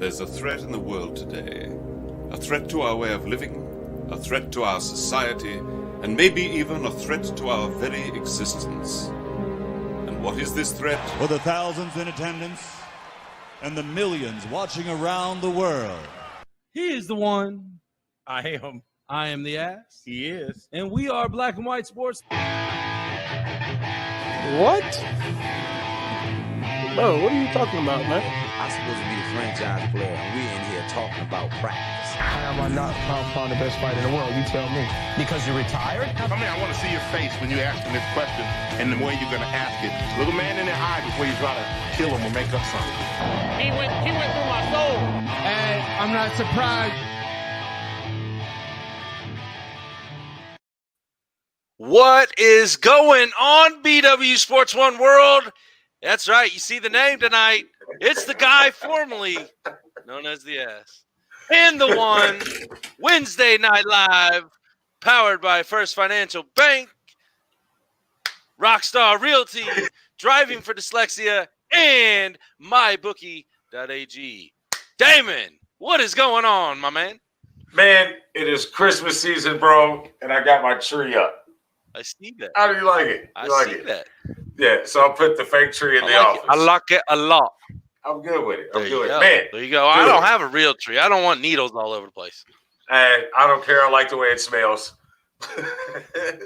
There's a threat in the world today. A threat to our way of living, a threat to our society, and maybe even a threat to our very existence. And what is this threat? For the thousands in attendance and the millions watching around the world. He is the one. I am. I am the ass. He is. And we are Black and White Sports. What? Bro, what are you talking about, man? I'm supposed to be the franchise player, and we in here talking about practice. How am I not the best fighter in the world? You tell me. Because you're retired? I mean, I want to see your face when you ask him this question and the way you're going to ask it. Look a man in the eye before you try to kill him or make up something. He went through my soul. And I'm not surprised. What is going on, BW Sports One World? That's right. You see the name tonight. It's the guy formerly known as the ass. And the one, Wednesday Night Live, powered by First Financial Bank, Rockstar Realty, Driving for Dyslexia, and mybookie.ag. Damon, what is going on, my man? Man, it is Christmas season, bro, and I got my tree up. I see that. How do you like it? I see that. Yeah, so I put the fake tree in the office. I like it a lot. I'm good with it. There you go. Man, there you go. I don't have a real tree. I don't want needles all over the place. Hey, I don't care. I like the way it smells.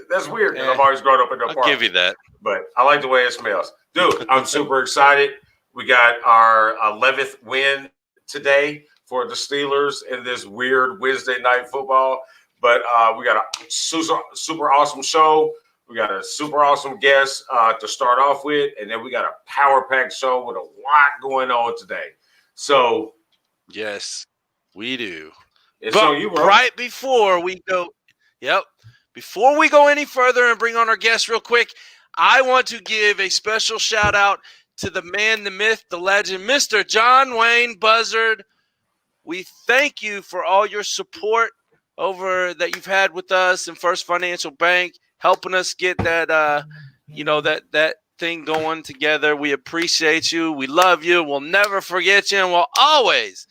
That's weird because I've always grown up in the apartment. I'll give you that. But I like the way it smells. Dude, I'm super excited. We got our 11th win today for the Steelers in this weird Wednesday night football. But we got a super awesome show. We got a super awesome guest to start off with. And then we got a power-packed show with a lot going on today. So, yes, we do. But so right before we go, before we go any further and bring on our guest real quick, I want to give a special shout-out to the man, the myth, the legend, Mr. John Wayne Buzzard. We thank you for all your support that you've had with us in First Financial Bank, helping us get that that thing going together. We appreciate you. We love you. We'll never forget you, and we'll always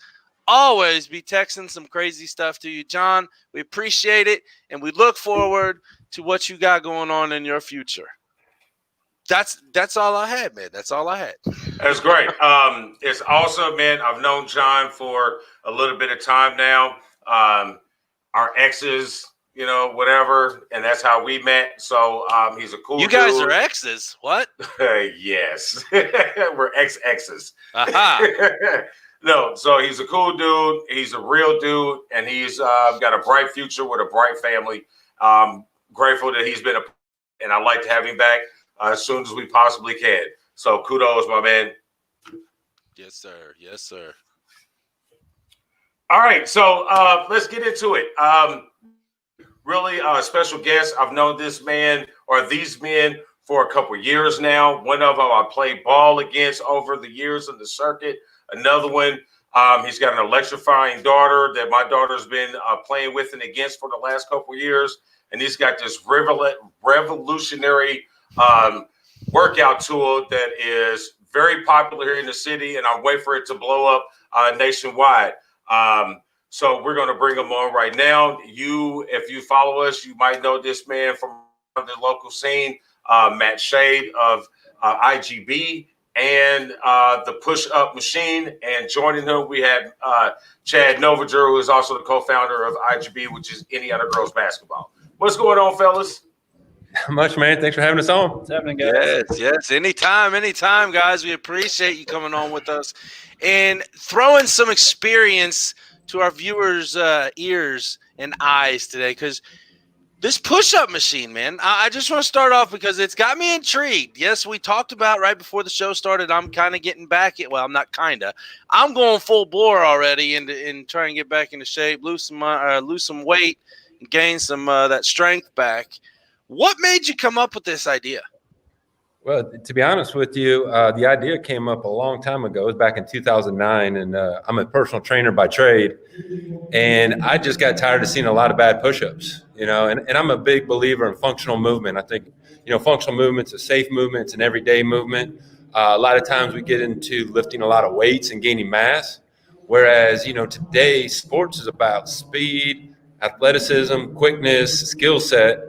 be texting some crazy stuff to you, John. We appreciate it, and we look forward to what you got going on in your future. That's all I had, man. That's all I had. That's great. It's awesome, man. I've known John for a little bit of time now. Our exes, whatever, and that's how we met. So he's a cool dude. You guys are exes? What? Yes. We're ex-exes. Aha. No, so he's a cool dude. He's a real dude, and he's got a bright future with a bright family. Grateful that he's been and I'd like to have him back as soon as we possibly can. So kudos, my man. Yes, sir. Yes, sir. All right, so let's get into it. Really special guest. I've known this man or these men for a couple of years now. One of them I played ball against over the years in the circuit. Another one, he's got an electrifying daughter that my daughter's been playing with and against for the last couple of years. And he's got this revolutionary workout tool that is very popular here in the city, and I'm waiting for it to blow up nationwide. So we're going to bring him on right now. If you follow us, you might know this man from the local scene, Matt Shade of IGB and the Push-Up Machine. And joining him, we have Chad Novager, who is also the co-founder of IGB, which is Any Other Girls Basketball. What's going on, fellas? Not much, man. Thanks for having us on. What's happening, guys? Yes. Anytime, guys. We appreciate you coming on with us and throwing some experience to our viewers' ears and eyes today, because this push-up machine, man, I just want to start off because it's got me intrigued. Yes, we talked about right before the show started, I'm kind of getting back – well, I'm not kind of. I'm going full bore already and trying to get back into shape, lose some weight, and gain some that strength back. What made you come up with this idea? Well, to be honest with you, the idea came up a long time ago. It was back in 2009, and I'm a personal trainer by trade. And I just got tired of seeing a lot of bad push-ups, and I'm a big believer in functional movement. I think, functional movement's a safe movement. It's an everyday movement. A lot of times we get into lifting a lot of weights and gaining mass Whereas, today sports is about speed, athleticism, quickness, skill set.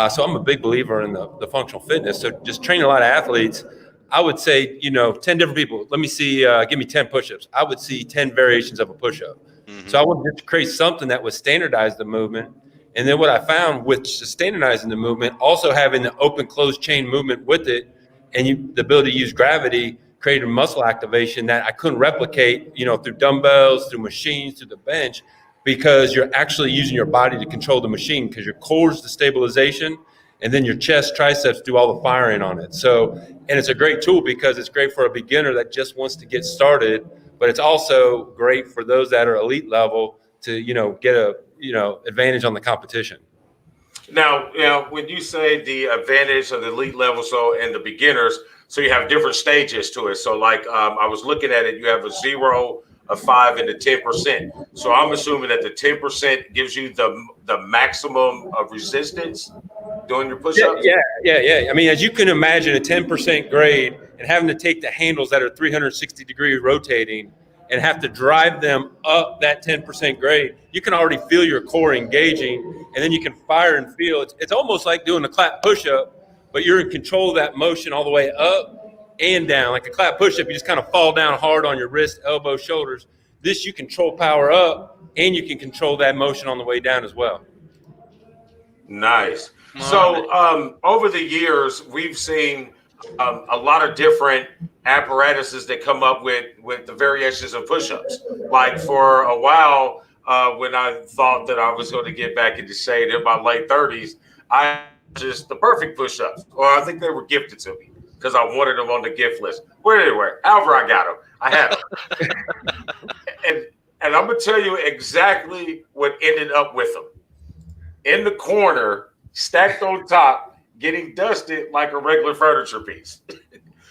So I'm a big believer in the functional fitness. So just training a lot of athletes, I would say, 10 different people. Let me see, give me 10 push-ups. I would see 10 variations of a push-up. So I wanted to create something that would standardize the movement. And then what I found with standardizing the movement, also having the open closed chain movement with it, and the ability to use gravity, created muscle activation that I couldn't replicate, through dumbbells, through machines, through the bench, because you're actually using your body to control the machine, because your core is the stabilization, and then your chest, triceps do all the firing on it. So, and it's a great tool because it's great for a beginner that just wants to get started, but it's also great for those that are elite level to, get a, advantage on the competition. Now, when you say the advantage of the elite level, and the beginners, so you have different stages to it. So like I was looking at it, you have a 0, a 5, and a 10%. So I'm assuming that the 10% gives you the maximum of resistance doing your push-ups? Yeah. I mean, as you can imagine, a 10% grade and having to take the handles that are 360 degree rotating and have to drive them up that 10% grade, you can already feel your core engaging, and then you can fire and feel. It's almost like doing a clap push-up, but you're in control of that motion all the way up and down. Like a clap push-up, you just kind of fall down hard on your wrist, elbow, shoulders. This, you control power up, and you can control that motion on the way down as well. Nice. So over the years, we've seen a lot of different apparatuses that come up with the variations of push-ups. Like for a while, when I thought that I was going to get back into shape in my late 30s, I just the perfect push-ups. Or I think they were gifted to me because I wanted them on the gift list. Well, anyway, however I got them, I had them. and I'm going to tell you exactly what ended up with them. In the corner, stacked on top, getting dusted like a regular furniture piece.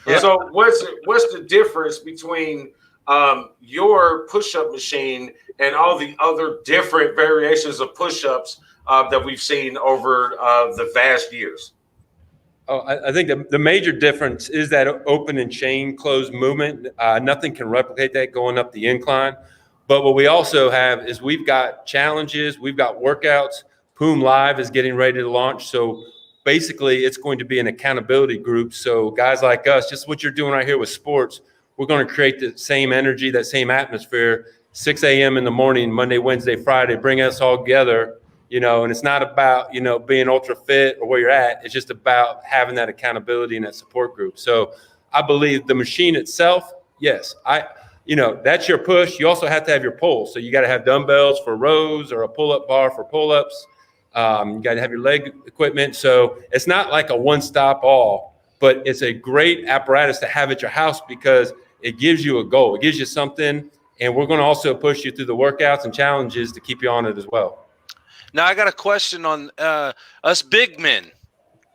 Yeah. So what's the difference between your push-up machine and all the other different variations of push-ups that we've seen over the vast years? Oh, I think the major difference is that open and chain closed movement. Nothing can replicate that going up the incline. But what we also have is we've got challenges, we've got workouts. Poom Live is getting ready to launch. So basically, it's going to be an accountability group. So guys like us, just what you're doing right here with sports, we're going to create the same energy, that same atmosphere, 6 a.m. in the morning, Monday, Wednesday, Friday, bring us all together, and it's not about, being ultra fit or where you're at. It's just about having that accountability and that support group. So I believe the machine itself, yes, that's your push. You also have to have your pull. So you got to have dumbbells for rows or a pull-up bar for pull-ups. You got to have your leg equipment. So it's not like a one-stop all, but it's a great apparatus to have at your house because it gives you a goal. It gives you something, and we're going to also push you through the workouts and challenges to keep you on it as well. Now, I got a question on us big men.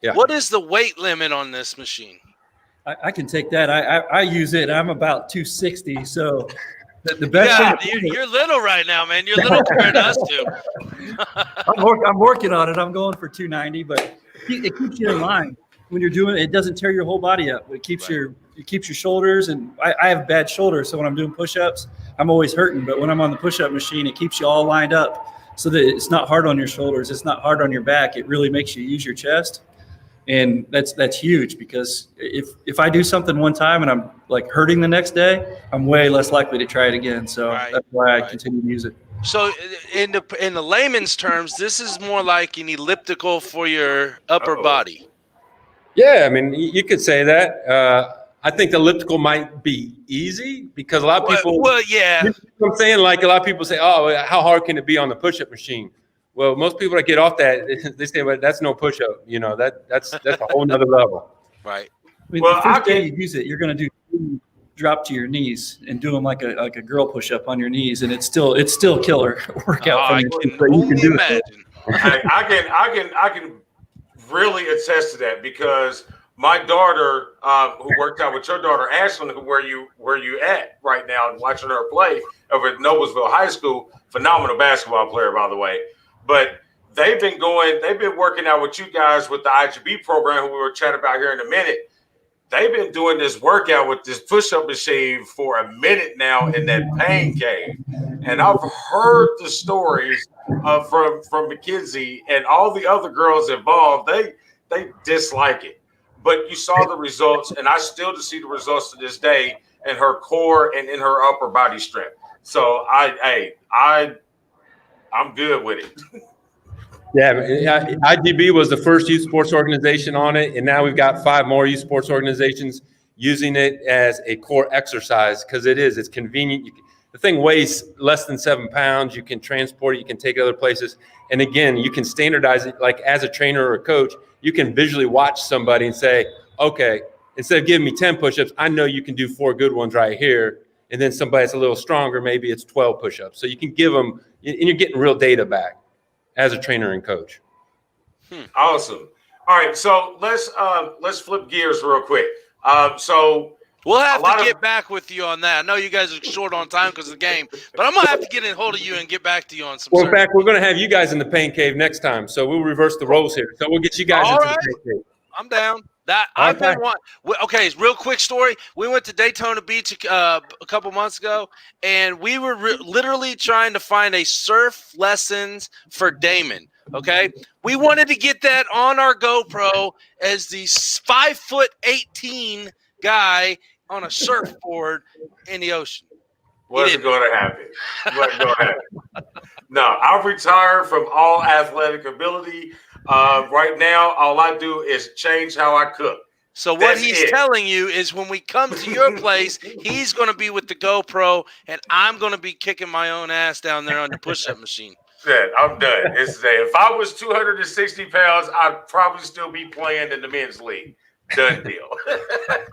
Yeah. What is the weight limit on this machine? I can take that. I use it. I'm about 260, so the best thing. You're little right now, man. You're little compared to us two. I'm working on it. I'm going for 290, but it keeps you in line when you're doing it. It doesn't tear your whole body up. It keeps your shoulders, and I have bad shoulders, so when I'm doing push-ups, I'm always hurting. But when I'm on the push-up machine, it keeps you all lined up so that it's not hard on your shoulders. It's not hard on your back. It really makes you use your chest. And that's huge because if I do something one time and I'm like hurting the next day, I'm way less likely to try it again. So that's why I continue to use it. So in the layman's terms, this is more like an elliptical for your upper body. Yeah, I mean, you could say that. I think the elliptical might be easy because a lot of people. Well, yeah. You know what I'm saying? Like a lot of people say, "Oh, how hard can it be on the push-up machine?" Well, most people that get off that, they say, "Well, that's no push-up." That's a whole nother level. Right. I mean, the first day you use it, you're going to do drop to your knees and do them like a girl push-up on your knees, and it's still killer workout. I can only imagine. I can really attest to that because my daughter, who worked out with your daughter Ashlyn, where you at right now, and watching her play over at Noblesville High School, phenomenal basketball player, by the way. But they've been working out with you guys with the IGB program, who we were chatting about here in a minute. they've been doing this workout with this push-up machine for a minute now in that pain cave. And I've heard the stories from Mackenzie and all the other girls involved. They dislike it. But you saw the results, and I still see the results to this day in her core and in her upper body strength. So I'm good with it. Yeah, IGB was the first youth sports organization on it, and now we've got 5 more youth sports organizations using it as a core exercise because it's convenient. The thing weighs less than 7 pounds. You can transport it. You can take it other places. And again, you can standardize it. Like as a trainer or a coach, you can visually watch somebody and say, okay, instead of giving me 10 push-ups, I know you can do 4 good ones right here. And then somebody that's a little stronger, maybe it's 12 push-ups. So you can give them, and you're getting real data back as a trainer and coach. Awesome. All right, so let's flip gears real quick. So we'll have to get back with you on that. I know you guys are short on time because of the game, but I'm gonna have to get in hold of you and get back to you on some. Well, in fact, we're gonna have you guys in the pain cave next time, so we'll reverse the roles here. So we'll get you guys into the pain cave. I'm down. I've been okay, real quick story. We went to Daytona Beach a couple months ago, and we were literally trying to find a surf lessons for Damon. Okay, we wanted to get that on our GoPro as the 5'18" guy on a surfboard in the ocean. Wasn't going to happen. No, I've retired from all athletic ability. Right now, all I do is change how I cook. So what he's telling you is when we come to your place, he's going to be with the GoPro, and I'm going to be kicking my own ass down there on the push-up machine. Yeah, I'm done. If I was 260 pounds, I'd probably still be playing in the men's league. Done deal.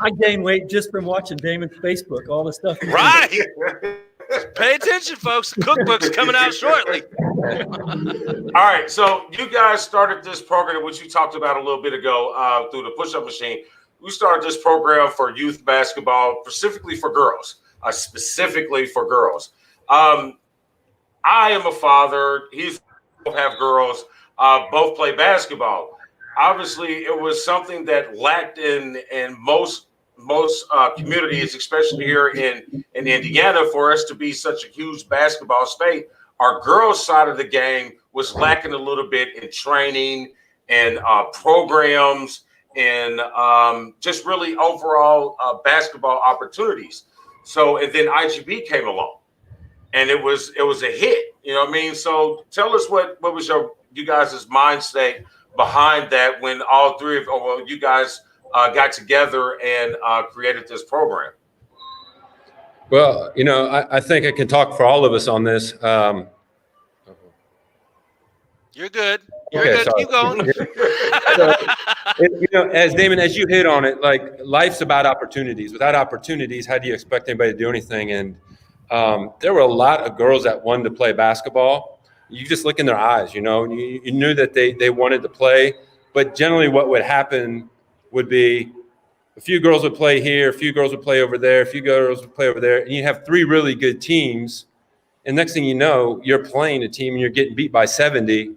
I gained weight just from watching Damon's Facebook, all the stuff. Right. Pay attention, folks. The cookbook's coming out shortly. All right. So you guys started this program, which you talked about a little bit ago through the push-up machine. We started this program for youth basketball, specifically for girls. I am a father. He's both have girls. Both play basketball. Obviously, it was something that lacked in most communities, especially here in Indiana, for us to be such a huge basketball state. Our girls' side of the game was lacking a little bit in training and programs and just really overall basketball opportunities. So, and then IGB came along, and it was a hit. You know what I mean? So, tell us what was you guys' mindset behind that when all three of you guys got together and created this program? Well, I think I can talk for all of us on this. You're good. You're good. Sorry. Keep going. So, as Damon, as you hit on it, like life's about opportunities. Without opportunities, how do you expect anybody to do anything? And there were a lot of girls that wanted to play basketball. You just look in their eyes, you knew that they wanted to play. But generally what would happen would be a few girls would play here, a few girls would play over there, a few girls would play over there. And you have 3 really good teams. And next thing you know, you're playing a team and you're getting beat by 70.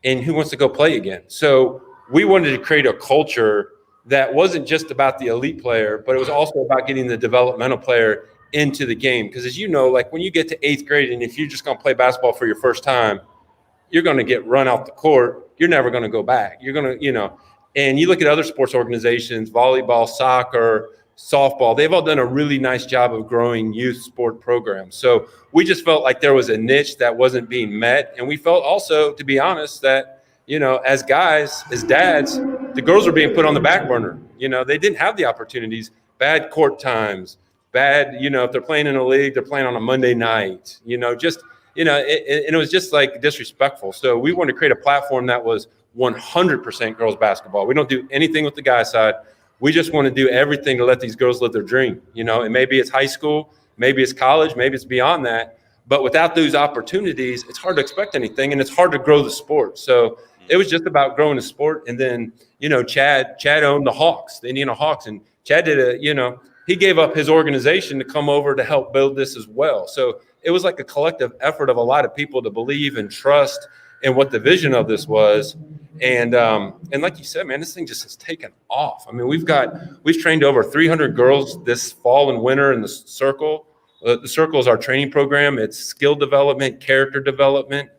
And who wants to go play again? So we wanted to create a culture that wasn't just about the elite player, but it was also about getting the developmental player into the game. Because as you know, like when you get to 8th grade and if you're just going to play basketball for your first time, you're going to get run off the court. You're never going to go back. You're going to, and you look at other sports organizations, volleyball, soccer, softball, they've all done a really nice job of growing youth sport programs. So we just felt like there was a niche that wasn't being met. And we felt also, to be honest, that, as guys, as dads, the girls were being put on the back burner. They didn't have the opportunities, bad court times, bad, if they're playing in a league, they're playing on a Monday night, and it was just like disrespectful. So we wanted to create a platform that was 100% girls basketball. We don't do anything with the guy side. We just want to do everything to let these girls live their dream, and maybe it's high school, maybe it's college, maybe it's beyond that. But without those opportunities, it's hard to expect anything, and it's hard to grow the sport. So it was just about growing the sport. And then, Chad owned the Hawks, the Indiana Hawks, and Chad did he gave up his organization to come over to help build this as well. So it was like a collective effort of a lot of people to believe and trust and what the vision of this was. And like you said, man, this thing just has taken off. I mean, we've trained over 300 girls this fall and winter in the circle. The circle is our training program. It's skill development, character development.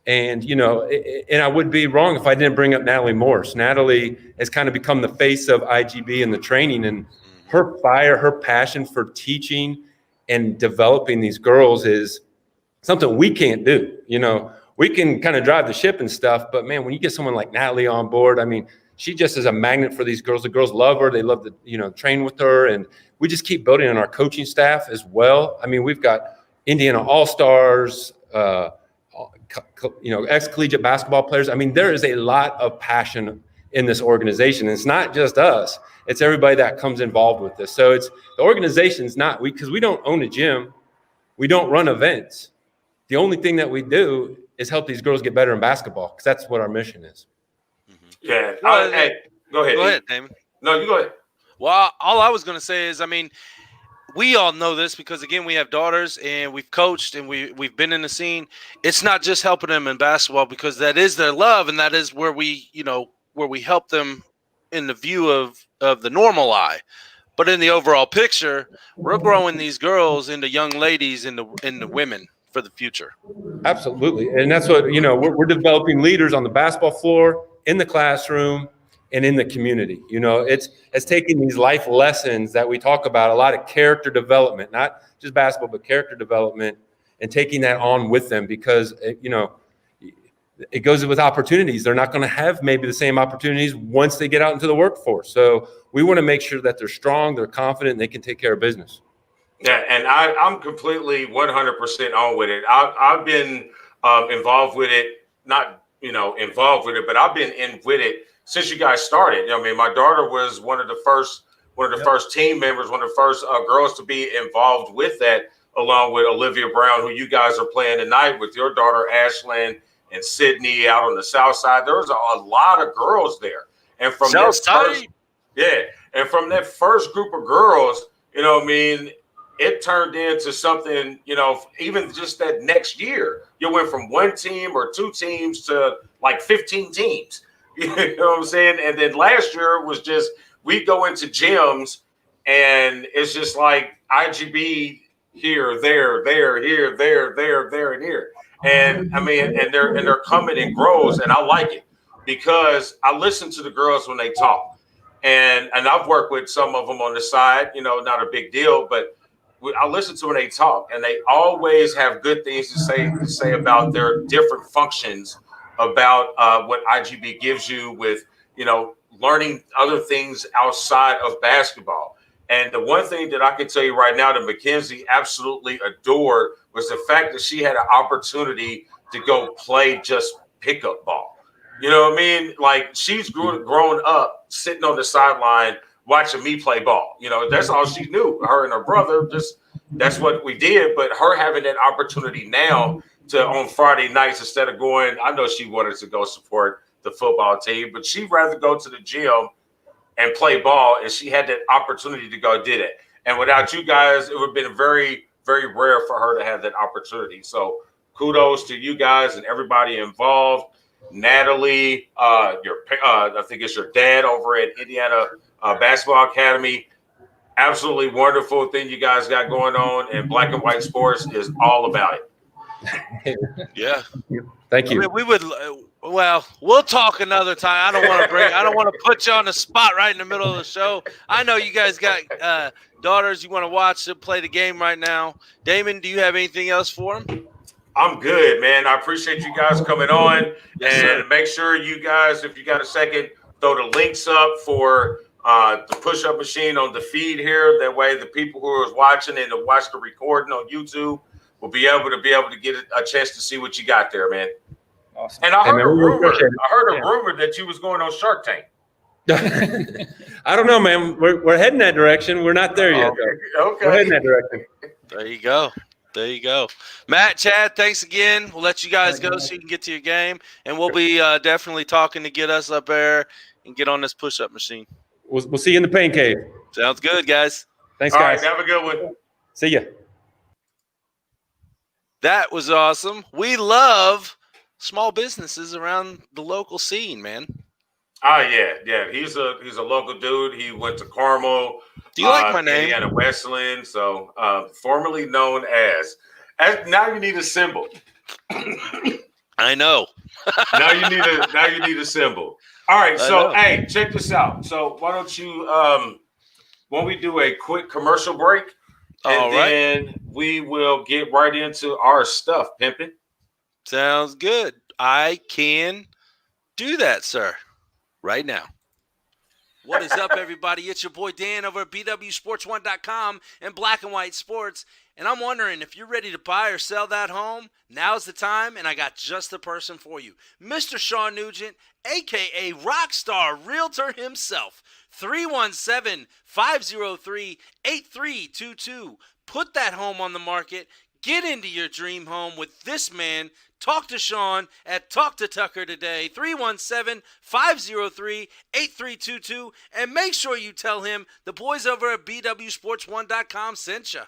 And, you know, and I would be wrong if I didn't bring up Natalie Morse. Natalie has kind of become the face of IGB in the training, and her fire, her passion for teaching and developing these girls is something we can't do. You know, we can kind of drive the ship and stuff, but man, when you get someone like Natalie on board, I mean, she just is a magnet for these girls. The girls love her. They love to, you know, train with her. And we just keep building on our coaching staff as well. I mean, we've got Indiana All-Stars, you know, ex-collegiate basketball players. I mean, there is a lot of passion in this organization. And it's not just us. It's everybody that comes involved with this. So it's the organization's not, because we don't own a gym. We don't run events. The only thing that we do is help these girls get better in basketball, because that's what our mission is. Yeah. Hey, go ahead. Go ahead, Damon. No, you go ahead. Well, all I was going to say is, I mean, we all know this because, again, we have daughters and we've coached and we've been in the scene. It's not just helping them in basketball, because that is their love, and that is where we, you know, where we help them in the view of the normal eye. But in the overall picture, we're growing these girls into young ladies, into women for the future. Absolutely. And that's what, you know, we're developing leaders on the basketball floor, in the classroom, and in the community. You know, it's taking these life lessons that we talk about, a lot of character development, not just basketball, but character development, and taking that on with them, because, you know, it goes with opportunities. They're not going to have maybe the same opportunities once they get out into the workforce. So we want to make sure that they're strong, they're confident, and they can take care of business. Yeah, and I'm completely 100% on with it. I've been involved with it, not, you know, involved with it, but I've been in with it since you guys started. You know, I mean, my daughter was one of the first team members, one of the first girls to be involved with that, along with Olivia Brown, who you guys are playing tonight with your daughter Ashlyn and Sydney out on the south side. There was a lot of girls there, and from that first group of girls, you know, I mean, it turned into something, you know, even just that next year, you went from one team or two teams to like 15 teams. You know what I'm saying? And then last year was just, we go into gyms and it's just like IGB here, there, here, there, and here. And I mean, and they're coming in grows, and I like it because I listen to the girls when they talk. And I've worked with some of them on the side, you know, not a big deal, but I listen to when they talk, and they always have good things to say about their different functions, about what IGB gives you with, you know, learning other things outside of basketball. And the one thing that I can tell you right now that Mackenzie absolutely adored was the fact that she had an opportunity to go play just pickup ball. You know what I mean? Like, she's grown up sitting on the sideline watching me play ball. You know, that's all she knew. Her and her brother, just that's what we did. But her having that opportunity now to on Friday nights, instead of going, I know she wanted to go support the football team, but she'd rather go to the gym and play ball, and she had that opportunity to go did it. And without you guys, it would have been very, very rare for her to have that opportunity. So kudos to you guys and everybody involved. Natalie, I think it's your dad over at Indiana Basketball Academy. Absolutely wonderful thing you guys got going on, and Black and White Sports is all about it. Yeah. Thank you. I mean, we would, well, we'll talk another time. I don't want to put you on the spot right in the middle of the show. I know you guys got daughters you want to watch to play the game right now. Damon, do you have anything else for them? I'm good, man. I appreciate you guys coming on. Yes, and sir. Make sure you guys, if you got a second, throw the links up for the push-up machine on the feed here. That way the people who are watching and to watch the recording on YouTube will be able to get a chance to see what you got there, man. Awesome. And I heard a rumor that you was going on Shark Tank. I don't know, man. We're heading that direction. We're not there yet. Okay. We're heading that direction. There you go. There you go. Matt, Chad, thanks again. We'll let you guys go so you can get to your game. And we'll be definitely talking to get us up there and get on this push-up machine. We'll see you in the pain cave. Sounds good, guys. Thanks, All guys. right, have a good one. See ya. That was awesome. We love small businesses around the local scene, man. Oh yeah. He's a local dude. He went to Carmel. Do you like my name? Indiana Westland. So formerly known as now you need a symbol. I know. now you need a symbol. All right. So hey, check this out. So why don't you when we do a quick commercial break, and then we will get right into our stuff, pimping. Sounds good. I can do that, sir. Right now. What is up, everybody? It's your boy Dan over at bwsports1.com and Black and White Sports. And I'm wondering if you're ready to buy or sell that home, now's the time, and I got just the person for you. Mr. Shawn Nugent, a.k.a. Rockstar Realtor himself. 317-503-8322. Put that home on the market. Get into your dream home with this man. Talk to Shawn at Talk to Tucker today, 317-503-8322, and make sure you tell him the boys over at bwsports1.com sent you.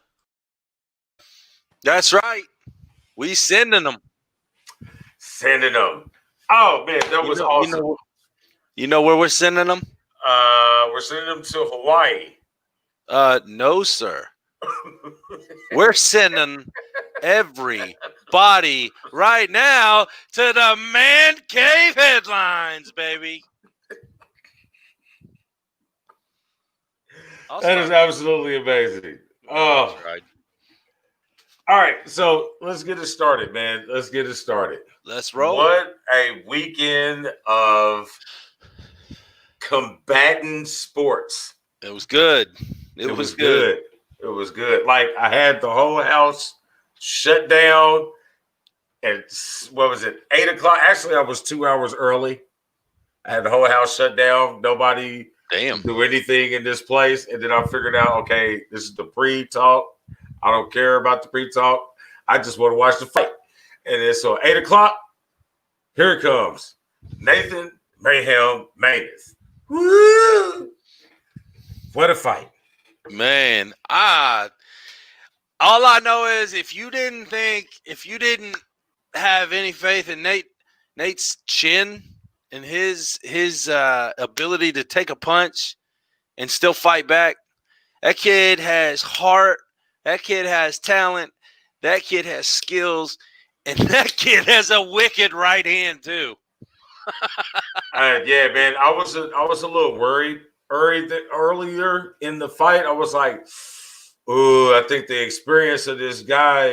That's right. We sending them. Sending them. Oh, man, that was awesome. You know where we're sending them? We're sending them to Hawaii. No, sir. We're sending everybody right now to the Man Cave headlines, baby. That is absolutely amazing. Oh, right. All right, so let's get it started, man. Let's get it started. Let's roll. What a weekend of combatant sports. It was good. It was good. It was good. Like, I had the whole house shut down at, 8 o'clock? Actually, I was 2 hours early. I had the whole house shut down. Nobody do anything in this place. And then I figured out, okay, this is the pre-talk. I don't care about the pre-talk. I just want to watch the fight. And then so 8 o'clock, here it comes. Nathan Mayhem Manus. Woo! What a fight. Man, all I know is if you didn't have any faith in Nate's chin and his ability to take a punch and still fight back, that kid has heart, that kid has talent, that kid has skills, and that kid has a wicked right hand too. Yeah, man, I was a little worried. Earlier in the fight, I was like, "Ooh, I think the experience of this guy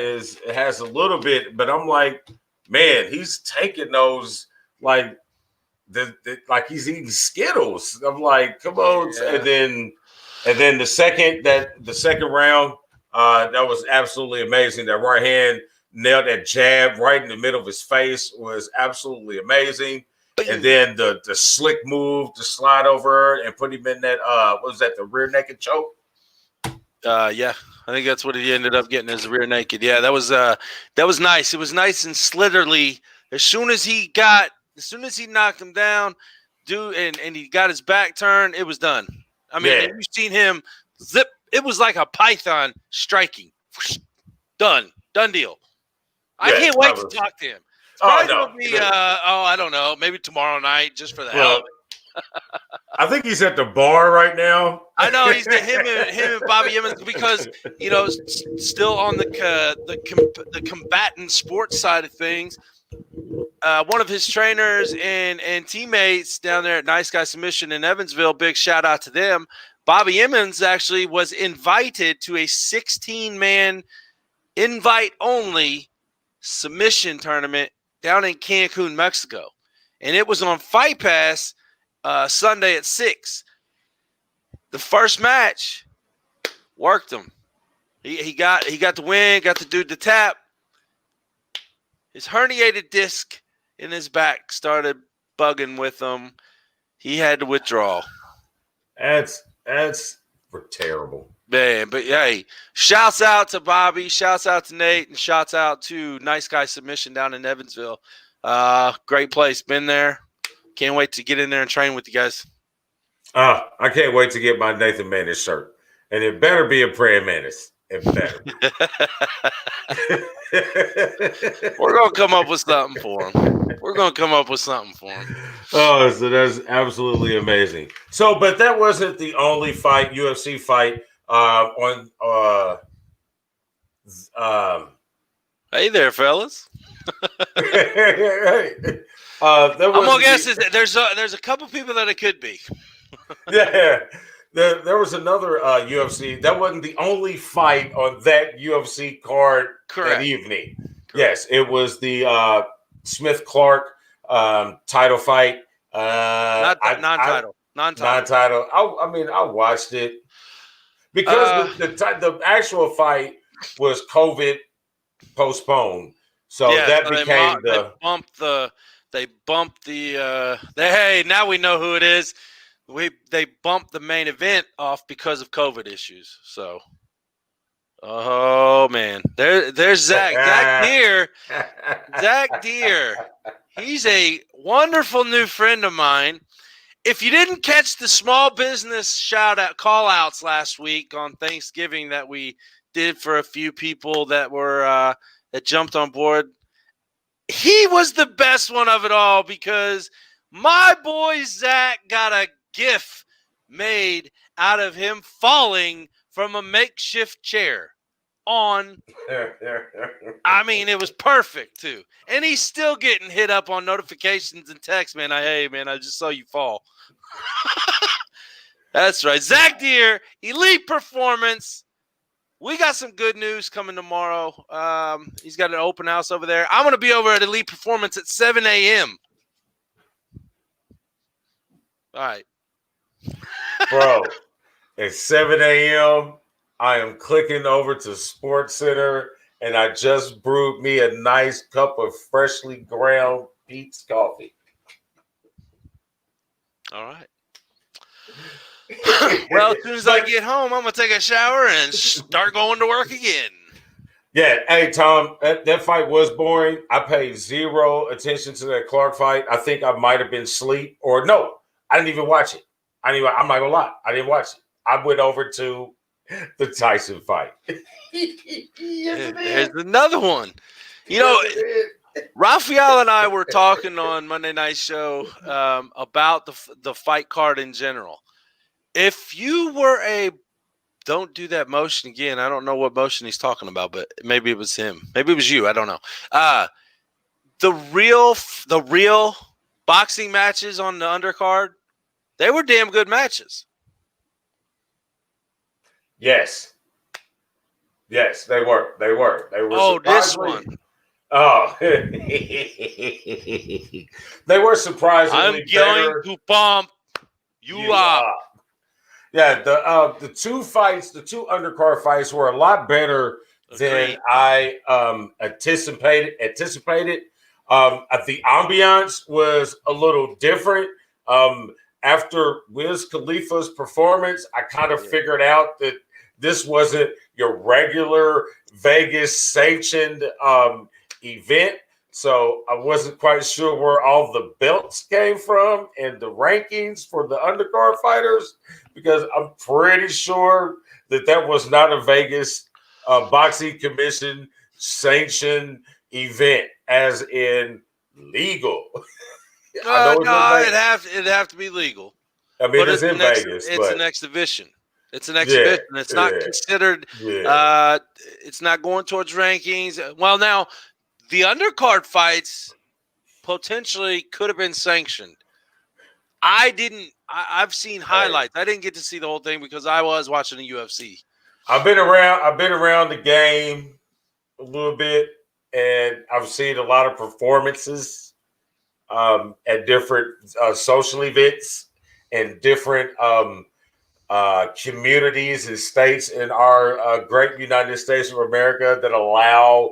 has a little bit." But I'm like, man, he's taking those like like he's eating Skittles. I'm like, come on, yeah. and then the second round, that was absolutely amazing. That right hand nailed that jab right in the middle of his face was absolutely amazing. And then the slick move to slide over and put him in that what was that, the rear naked choke? Yeah, I think that's what he ended up getting, as a rear naked. Yeah, that was nice. It was nice and slitherly. As soon as he knocked him down, and he got his back turned, it was done. I mean, you've seen him zip. It was like a python striking. Done deal. I can't wait to talk to him. Gonna be, I don't know, maybe tomorrow night, just for the hell of it. I think he's at the bar right now. I know he's him and Bobby Emmons, because still on the combatant sports side of things. One of his trainers and teammates down there at Nice Guy Submission in Evansville, big shout out to them. Bobby Emmons actually was invited to a 16-man invite only submission tournament down in Cancun, Mexico. And it was on Fight Pass Sunday at 6. The first match worked him. He got the win, got the dude to tap. His herniated disc in his back started bugging with him. He had to withdraw. That's terrible. Man, but hey, shouts out to Bobby, shouts out to Nate, and shouts out to Nice Guy Submission down in Evansville. Great place. Been there. Can't wait to get in there and train with you guys. I can't wait to get my Nathan Manus shirt. And it better be a praying mantis. and better. We're gonna come up with something for him. Oh, so that's absolutely amazing. So, but that wasn't the only UFC fight Hey there, fellas. I'm gonna guess there's a couple people that it could be. Yeah, there was another UFC. That wasn't the only fight on that UFC card that evening. Correct. Yes, it was the Smith Clark title fight. Non-title. I mean, I watched it because the actual fight was COVID postponed, so that became they bumped the hey, now we know who it is. They bumped the main event off because of COVID issues. So, oh man, there's Zach Deere. Zach Deere. He's a wonderful new friend of mine. If you didn't catch the small business shout-out call-outs last week on Thanksgiving that we did for a few people that were that jumped on board, he was the best one of it all because my boy Zach got a GIF made out of him falling from a makeshift chair on. I mean, it was perfect too, and he's still getting hit up on notifications and texts. Man, hey man, I just saw you fall. That's right, Zach Deere, elite performance. We got some good news coming tomorrow. He's got an open house over there. I'm going to be over at Elite Performance at 7 a.m. All right. Bro, at 7 a.m., I am clicking over to Sports Center, and I just brewed me a nice cup of freshly ground Pete's coffee. All right. Well, as soon as I get home, I'm going to take a shower and start going to work again. Yeah. Hey, Tom, that fight was boring. I paid zero attention to that Clark fight. I think I might have been asleep. Or no, I didn't even watch it. I'm not going to lie. I didn't watch it. I went over to the Tyson fight. There's another one. You know, Raphael and I were talking on Monday Night Show about the fight card in general. If you were don't do that motion again. I don't know what motion he's talking about, but maybe it was him. Maybe it was you. I don't know. The real boxing matches on the undercard, they were damn good matches. Yes, they were. They were. Oh, this one. Oh, they were surprisingly better. I'm going to pump you up. Yeah, the two undercard fights were a lot better than I anticipated. The ambiance was a little different. After Wiz Khalifa's performance, I kind of figured out that this wasn't your regular Vegas sanctioned event. So I wasn't quite sure where all the belts came from and the rankings for the undercard fighters, because I'm pretty sure that was not a Vegas Boxing Commission sanctioned event, as in legal. It'd have to be legal. I mean, it's in Vegas. It's an exhibition. It's an exhibition. It's not considered. It's not going towards rankings. Well, now the undercard fights potentially could have been sanctioned. I've seen highlights. I didn't get to see the whole thing because I was watching the UFC. I've been around the game a little bit, and I've seen a lot of performances at different social events and different communities and states in our great United States of America that allow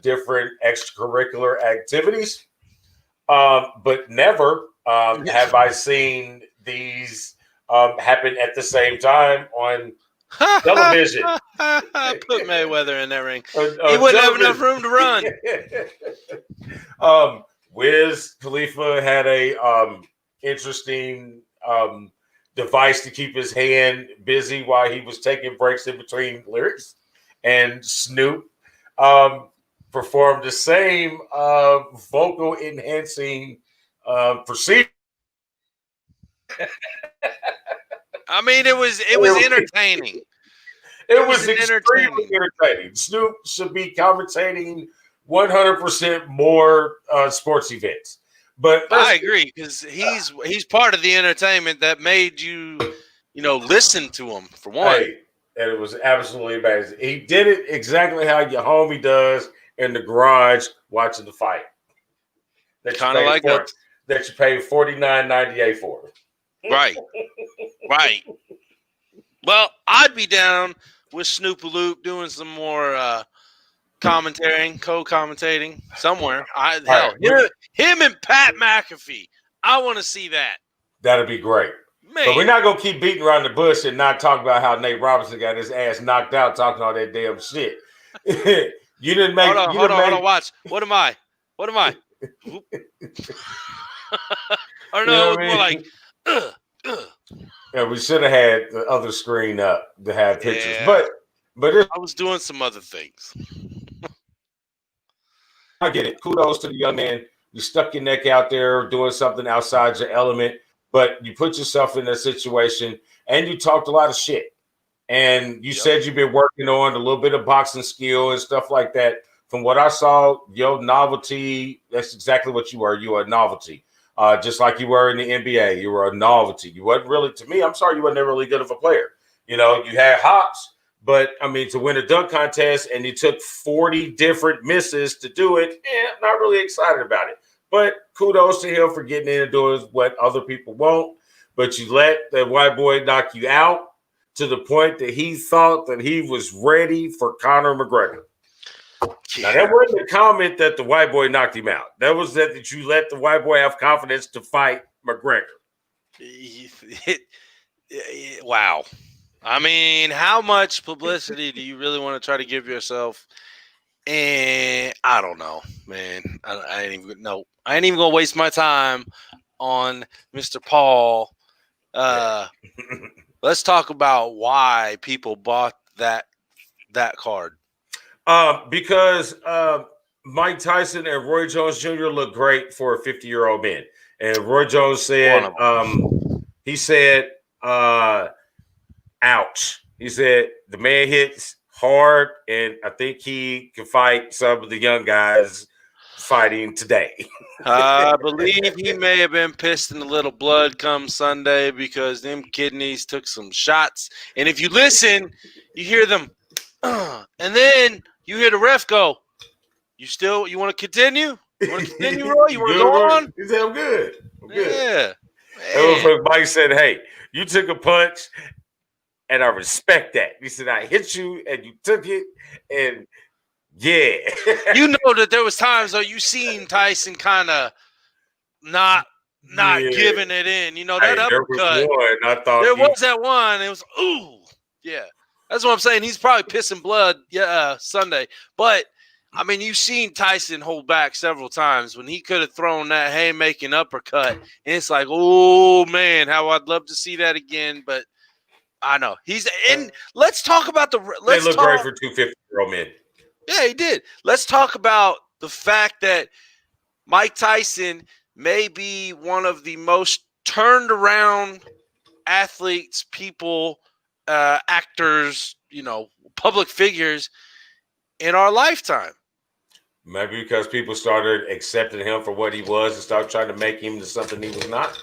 different extracurricular activities. But never have I seen these happen at the same time on television. Put Mayweather in that ring. He wouldn't have enough room to run. Wiz Khalifa had a interesting device to keep his hand busy while he was taking breaks in between lyrics. and Snoop performed the same vocal enhancing procedure. I mean, it was entertaining. It was extremely entertaining. Snoop should be commentating 100% more sports events. But I agree, because he's part of the entertainment that made you listen to him, for one. Hey, and it was absolutely amazing. He did it exactly how your homie does in the garage watching the fight. Kind of like that you paid $49.98 for. Right. Right. Well, I'd be down with Snoop-a-Loop doing some more co-commentating somewhere. Him and Pat McAfee. I want to see that. That'd be great. Man. But we're not gonna keep beating around the bush and not talk about how Nate Robinson got his ass knocked out talking all that damn shit. You didn't make. Hold on. Watch. What am I? Or no, it's more like. Yeah, we should have had the other screen up to have pictures, but I was doing some other things. I get it. Kudos to the young man. You stuck your neck out there doing something outside your element, but you put yourself in that situation and you talked a lot of shit. And you said you've been working on a little bit of boxing skill and stuff like that. From what I saw, your novelty, that's exactly what you were. You were a novelty. Just like you were in the NBA. You were a novelty. You wasn't really, to me, I'm sorry, you weren't really good of a player. You had hops, but, to win a dunk contest and you took 40 different misses to do it, I'm not really excited about it. But kudos to him for getting in and doing what other people won't. But you let that white boy knock you out to the point that he thought that he was ready for Conor McGregor. Now, that wasn't a comment that the white boy knocked him out. That was that you let the white boy have confidence to fight McGregor. Wow. I mean, how much publicity do you really want to try to give yourself? And I don't know, man. I ain't even know. I ain't even going to waste my time on Mr. Paul. Let's talk about why people bought that card. Because Mike Tyson and Roy Jones Jr. look great for a 50-year-old man. And Roy Jones said, he said, ouch. He said the man hits hard, and I think he can fight some of the young guys fighting today. I believe he may have been pissed in a little blood come Sunday because them kidneys took some shots. And if you listen, you hear them, and then you hear the ref go, you want to continue? You want to continue, Roy? You want to go on? He said, I'm good. Yeah. And Mike said, hey, you took a punch, and I respect that. He said, I hit you, and you took it, and yeah. You know that there was times, though, you seen Tyson kind of not giving it in. That uppercut. There was that one. It was, ooh. Yeah. That's what I'm saying. He's probably pissing blood Sunday. But, I mean, you've seen Tyson hold back several times when he could have thrown that haymaking uppercut. And it's like, oh, man, how I'd love to see that again. But I know. Let's talk about they look great for 250-year-old men. Yeah, he did. Let's talk about the fact that Mike Tyson may be one of the most turned around athletes, people, actors, public figures in our lifetime. Maybe because people started accepting him for what he was and started trying to make him into something he was not.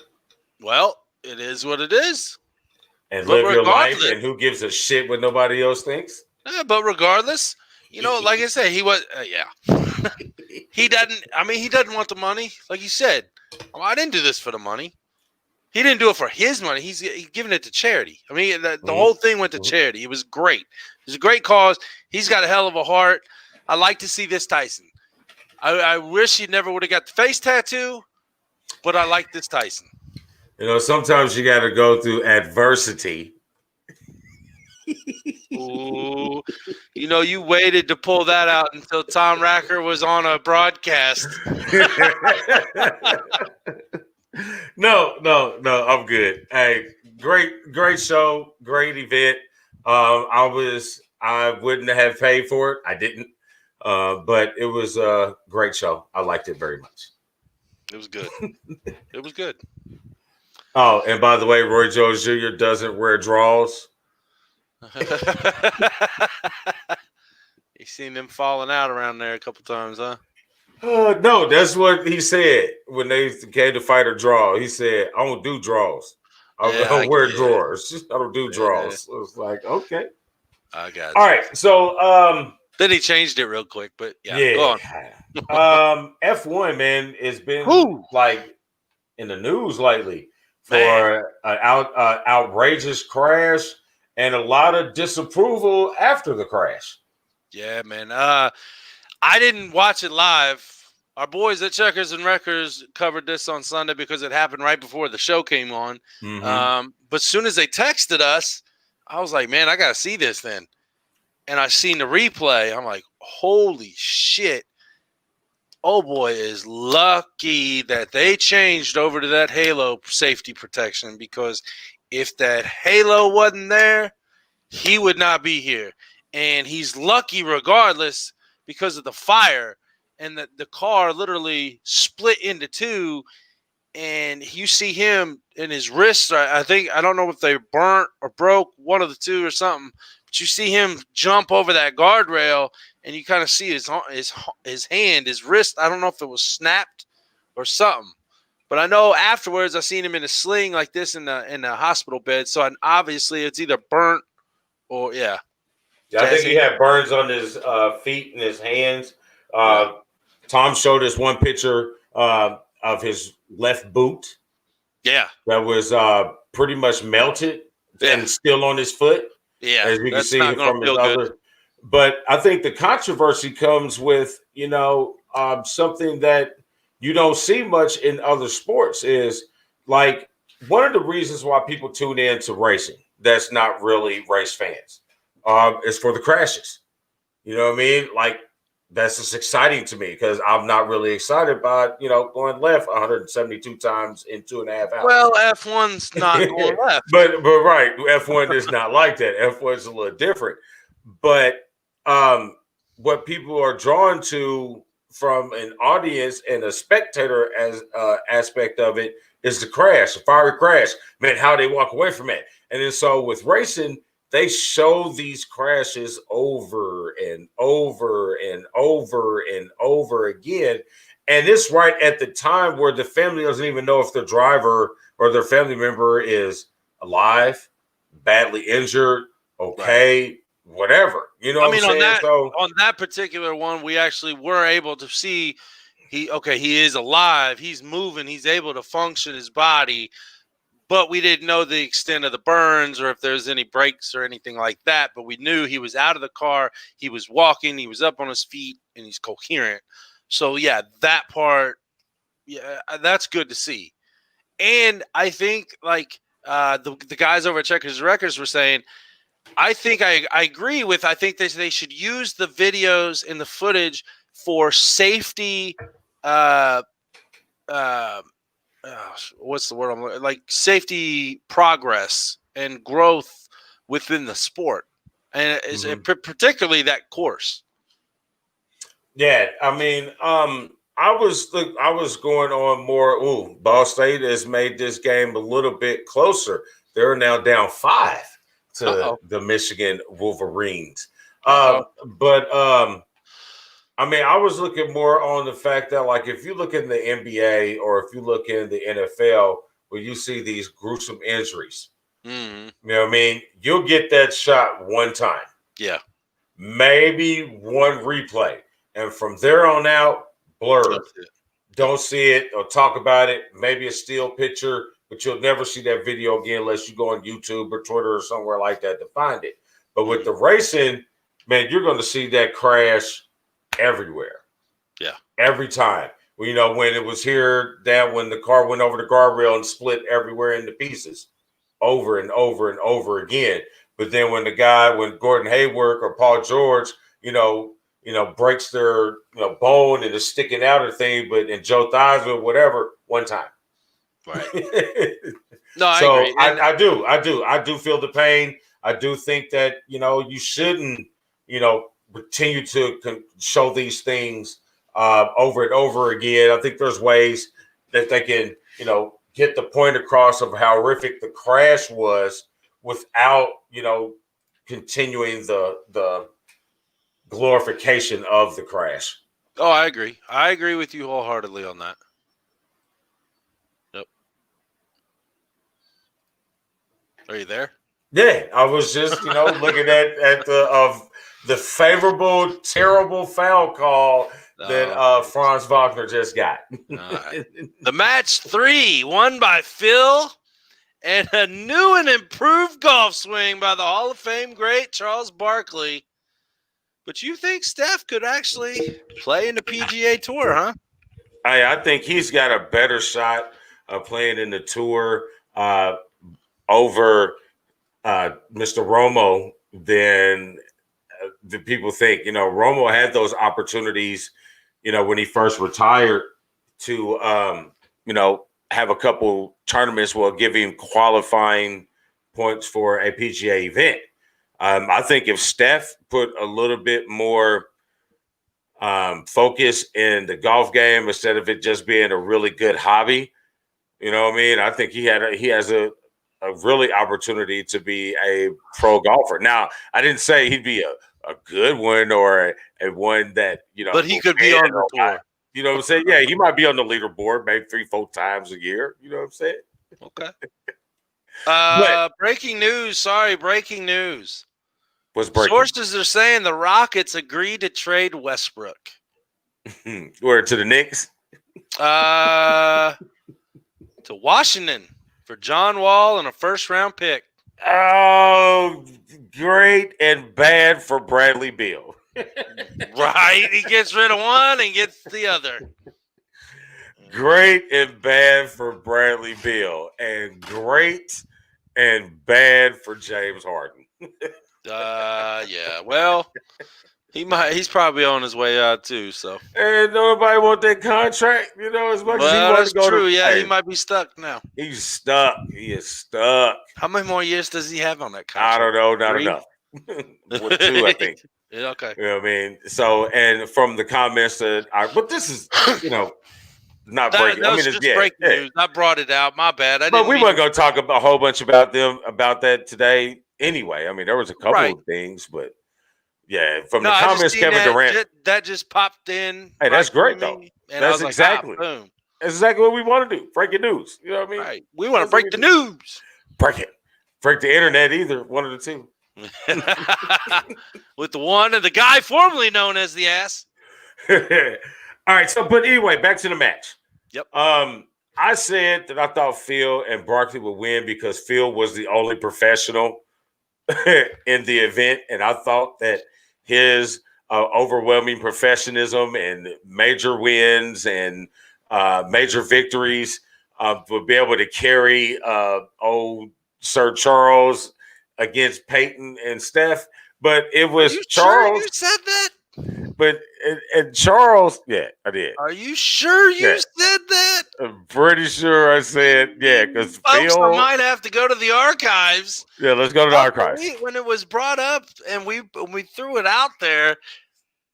Well, it is what it is. And live your life, and who gives a shit what nobody else thinks? Yeah, but regardless, like I said, he was, he doesn't want the money. Like you said, I didn't do this for the money. He didn't do it for his money. He's giving it to charity. I mean, the whole thing went to charity. It was great. It was a great cause. He's got a hell of a heart. I like to see this Tyson. I wish he never would have got the face tattoo, but I like this Tyson. Sometimes you got to go through adversity. Ooh, you waited to pull that out until Tom Racker was on a broadcast. No, I'm good. Hey, great show, great event. I wouldn't have paid for it. I didn't. But it was a great show. I liked it very much. It was good. It was good. Oh, and by the way, Roy Jones Jr. doesn't wear draws. You seen them falling out around there a couple times, huh? No, that's what he said when they came to fight or draw. He said, I don't do draws. I don't wear drawers. I don't do draws. It was like, okay. I got you. All right. So then he changed it real quick, but go on. F1, man, has been like in the news lately for an outrageous crash and a lot of disapproval after the crash. Yeah, man. I didn't watch it live. Our boys at Checkers and Wreckers covered this on Sunday because it happened right before the show came on. Mm-hmm. But as soon as they texted us, I was like, man, I got to see this then. And I seen the replay. I'm like, holy shit. Oh, boy, is lucky that they changed over to that halo safety protection, because if that halo wasn't there, he would not be here. And he's lucky regardless because of the fire. And the car literally split into two. And you see him in his wrists. I don't know if they burnt or broke, one of the two or something. But you see him jump over that guardrail, and you kind of see his hand, his wrist. I don't know if it was snapped or something. But I know afterwards I seen him in a sling like this in the hospital bed. So obviously it's either burnt or Yeah, I think he had burns on his feet and his hands. Tom showed us one picture of his left boot. Yeah. That was pretty much melted and still on his foot. Yeah. As you can see from his other. But I think the controversy comes with, something that you don't see much in other sports is like one of the reasons why people tune in to racing that's not really race fans is for the crashes. You know what I mean? Like, that's just exciting to me because I'm not really excited about, going left 172 times in 2.5 hours. Well, F1's not going left. But right, F1 is not like that. F1 is a little different. But what people are drawn to from an audience and a spectator as aspect of it is the crash, the fiery crash. Man, how they walk away from it. And then so with racing, they show these crashes over and over and over and over again. And it's right at the time where the family doesn't even know if the driver or their family member is alive, badly injured, okay, whatever. You know what I'm saying? On that particular one, we actually were able to see he is alive. He's moving. He's able to function his body. But we didn't know the extent of the burns or if there's any breaks or anything like that. But we knew he was out of the car. He was walking. He was up on his feet, and he's coherent. So, yeah, that part, yeah, that's good to see. And I think, like the guys over at Checkers Records were saying, I think I agree with, I think they should use the videos and the footage for safety what's the word I'm like safety progress and growth within the sport, and particularly that course. Yeah, I mean, I was going on more. Ball State has made this game a little bit closer. They're now down 5 to the Michigan Wolverines. I mean, I was looking more on the fact that, like, if you look in the NBA or if you look in the NFL, where you see these gruesome injuries, you know what I mean? You'll get that shot one time. Yeah. Maybe one replay. And from there on out, blurred. Don't see it or talk about it. Maybe a still picture, but you'll never see that video again unless you go on YouTube or Twitter or somewhere like that to find it. But with the racing, man, you're going to see that crash everywhere. Yeah. Every time. Well, when it was here, when the car went over the guardrail and split everywhere into pieces over and over and over again. But then when Gordon Hayward or Paul George, breaks their bone and is sticking out of the thing, and Joe Theismann, whatever, one time. Right. No, I so agree. I do feel the pain. I do think that, you shouldn't, continue to show these things over and over again. I think there's ways that they can, get the point across of how horrific the crash was without, continuing the glorification of the crash. Oh, I agree. I agree with you wholeheartedly on that. Yep. Are you there? Yeah, I was just, looking at the favorable, terrible foul call that Franz Wagner just got. The match 3 won by Phil, and a new and improved golf swing by the Hall of Fame great Charles Barkley. But you think Steph could actually play in the PGA Tour, huh? I think he's got a better shot of playing in the Tour over Mr. Romo than the people think. Romo had those opportunities, when he first retired to, have a couple tournaments will give him qualifying points for a PGA event. I think if Steph put a little bit more focus in the golf game instead of it just being a really good hobby, you know what I mean? I think he has a really opportunity to be a pro golfer. Now, I didn't say he'd be a good one or a one that, but he could be on the tour. You know what I'm saying? Yeah, he might be on the leaderboard maybe 3-4 times a year. You know what I'm saying? Okay. Breaking news. Sorry, breaking news. What's breaking? Sources are saying the Rockets agreed to trade Westbrook. Where, to the Knicks? To Washington for John Wall and a first-round pick. Oh, great and bad for Bradley Beal. Right? He gets rid of one and gets the other. Great and bad for Bradley Beal, and great and bad for James Harden. Yeah. Well, he's probably on his way out too. So, and nobody want that contract, as much as he wants to go. True. He might be stuck now. He's stuck. He is stuck. How many more years does he have on that contract? I don't know. Not enough. With 2, I think. Yeah. Okay. You know what I mean? So, and from the comments but this is, not breaking. No, it's just breaking news. I brought it out. My bad. But we weren't going to talk a whole bunch about that today. Anyway, I mean, there was a couple of things, but yeah, from the comments, Kevin Durant. That just popped in. Hey, that's great, though. And that's boom. That's exactly what we want to do. Breaking news. You know what I mean? Right. We want to break the news. Break it. Break the internet either. One of the two. With the one and the guy formerly known as the ass. All right. So, but anyway, back to the match. Yep. I said that I thought Phil and Barkley would win because Phil was the only professional in the event, and I thought that his overwhelming professionalism and major wins and major victories would be able to carry old Sir Charles against Peyton and Steph. But it was Charles. Sure you said that? But and Charles, yeah, I did. Are you sure you said that? I'm pretty sure I said, because Phil. I might have to go to the archives. Yeah, let's go to the archives. When it was brought up and we threw it out there,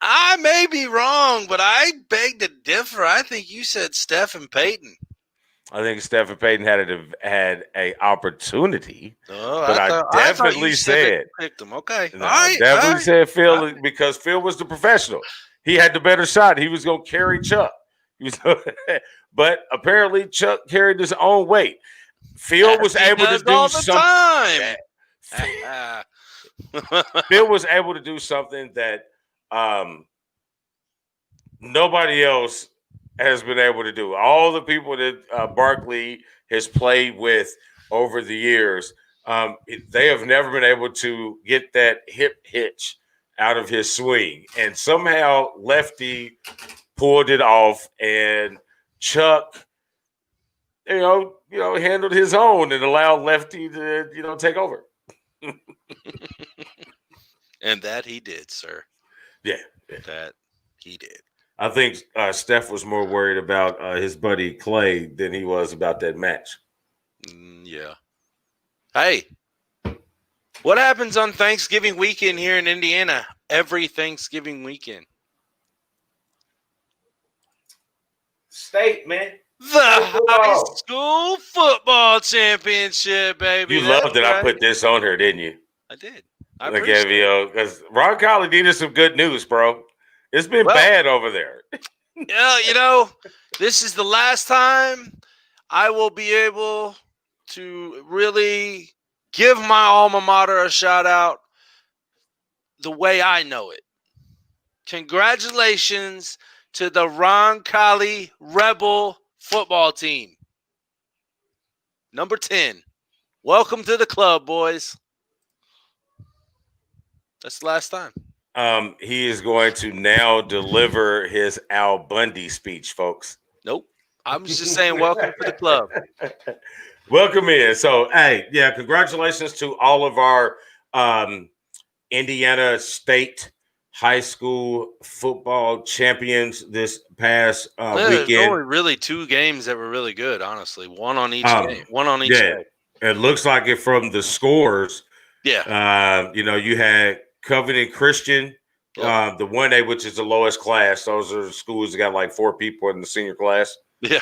I may be wrong, but I beg to differ. I think you said Steph and Peyton. I think Steph and Peyton had a opportunity, but I definitely said picked them. Okay, no, I definitely said Phil because Phil was the professional. He had the better shot. He was going to carry Chuck. But apparently Chuck carried his own weight. Phil was able to do something. Phil was able to do something that nobody else has been able to do. All the people that Barkley has played with over the years, they have never been able to get that hip hitch out of his swing. And somehow Lefty pulled it off, and Chuck, handled his own and allowed Lefty to, take over. And that he did, sir. Yeah. That he did. I think Steph was more worried about his buddy Clay than he was about that match. Yeah. Hey, What happens on Thanksgiving weekend here in Indiana? Every Thanksgiving weekend. State, man. The high school football championship, baby. You loved that I put this on here, didn't you? I did. I appreciate it. Because Ron Colley needed some good news, bro. It's been bad over there. Yeah, you know, this is the last time I will be able to really give my alma mater a shout out the way I know it. Congratulations to the Ron Colley Rebel football team. Number 10. Welcome to the club, boys. That's the last time. He is going to now deliver his Al Bundy speech, folks. Nope. I'm just saying welcome to the club. Welcome in. So, hey, yeah, congratulations to all of our Indiana State high school football champions this past weekend. There's only really 2 games that were really good, honestly. One on each game. One on each game. It looks like it from the scores. Yeah. You had Covenant Christian, the 1A, which is the lowest class. Those are schools that got like 4 people in the senior class. Yeah.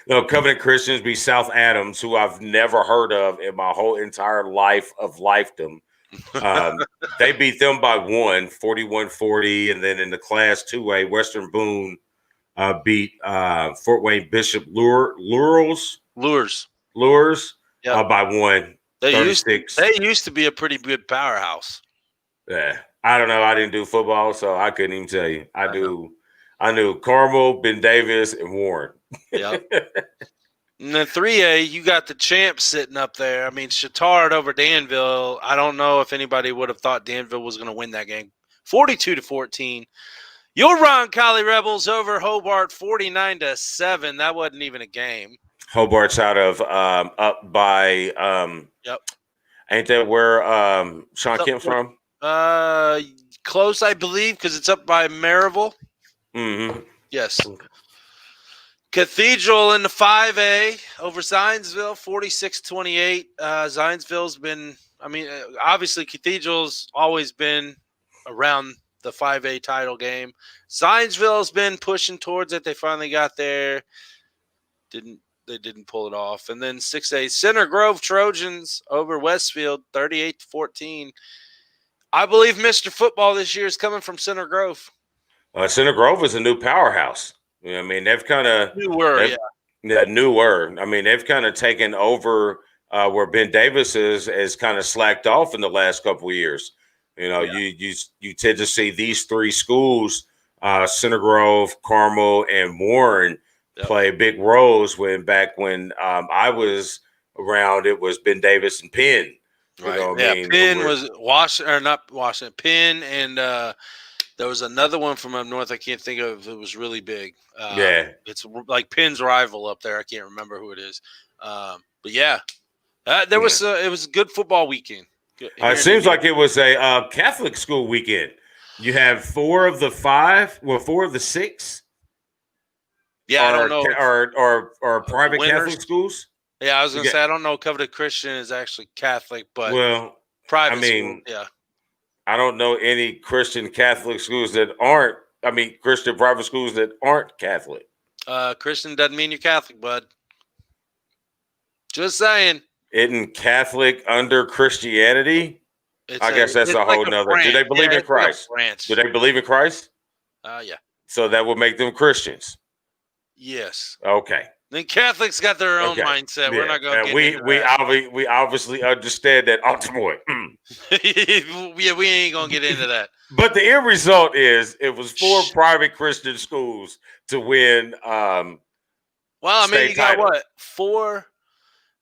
No, Covenant Christians be South Adams, who I've never heard of in my whole entire life of lifedom. They beat them by 1, 41-40. And then in the Class 2A, Western Boone beat Fort Wayne Bishop Lures by 1. They used to be a pretty good powerhouse. Yeah. I don't know. I didn't do football, so I couldn't even tell you. I knew Carmel, Ben Davis, and Warren. Yep. And then 3A, you got the champs sitting up there. I mean, Chittard over Danville. I don't know if anybody would have thought Danville was going to win that game. 42-14. Your Ron Colley Rebels over Hobart, 49-7. That wasn't even a game. Hobart's out of up by ain't that where Sean Kemp's from? Close, I believe, because it's up by Maryville. Mm-hmm. Yes. Cathedral in the 5A over Zionsville, 46-28. Zionsville's been, obviously Cathedral's always been around the 5A title game. Zionsville's been pushing towards it. They finally got there. They didn't pull it off. And then 6A, Center Grove Trojans over Westfield, 38-14. I believe Mr. Football this year is coming from Center Grove. Center Grove is a new powerhouse. You know, I mean, they've kind of newer. I mean, they've kind of taken over where Ben Davis is kind of slacked off in the last couple of years. You know, you tend to see these 3 schools, Center Grove, Carmel, and Warren, play big roles when I was around. It was Ben Davis and Penn. Right. You know what I mean? Penn was Washington. Penn and there was another one from up north I can't think of. It was really big. It's like Penn's rival up there. I can't remember who it is. But yeah, it was a good football weekend. It seems like it was a Catholic school weekend. You have 4 of the 5, 4 of the 6. Yeah, I don't know. Or private Catholic schools. Yeah, I was going to say, I don't know. Covenant Christian is actually Catholic, but private school, yeah. I don't know any Christian Catholic schools that aren't, Christian private schools that aren't Catholic. Christian doesn't mean you're Catholic, bud. Just saying. Isn't Catholic under Christianity? I guess that's a whole nother. Do they believe in Christ? Do they believe in Christ? Yeah. So that would make them Christians. Yes. Okay. Then Catholics got their own mindset. We're not going to get into that. We obviously understand that ultimately. We ain't going to get into that. But the end result is it was 4 private Christian schools to win. Well, you got what? 4.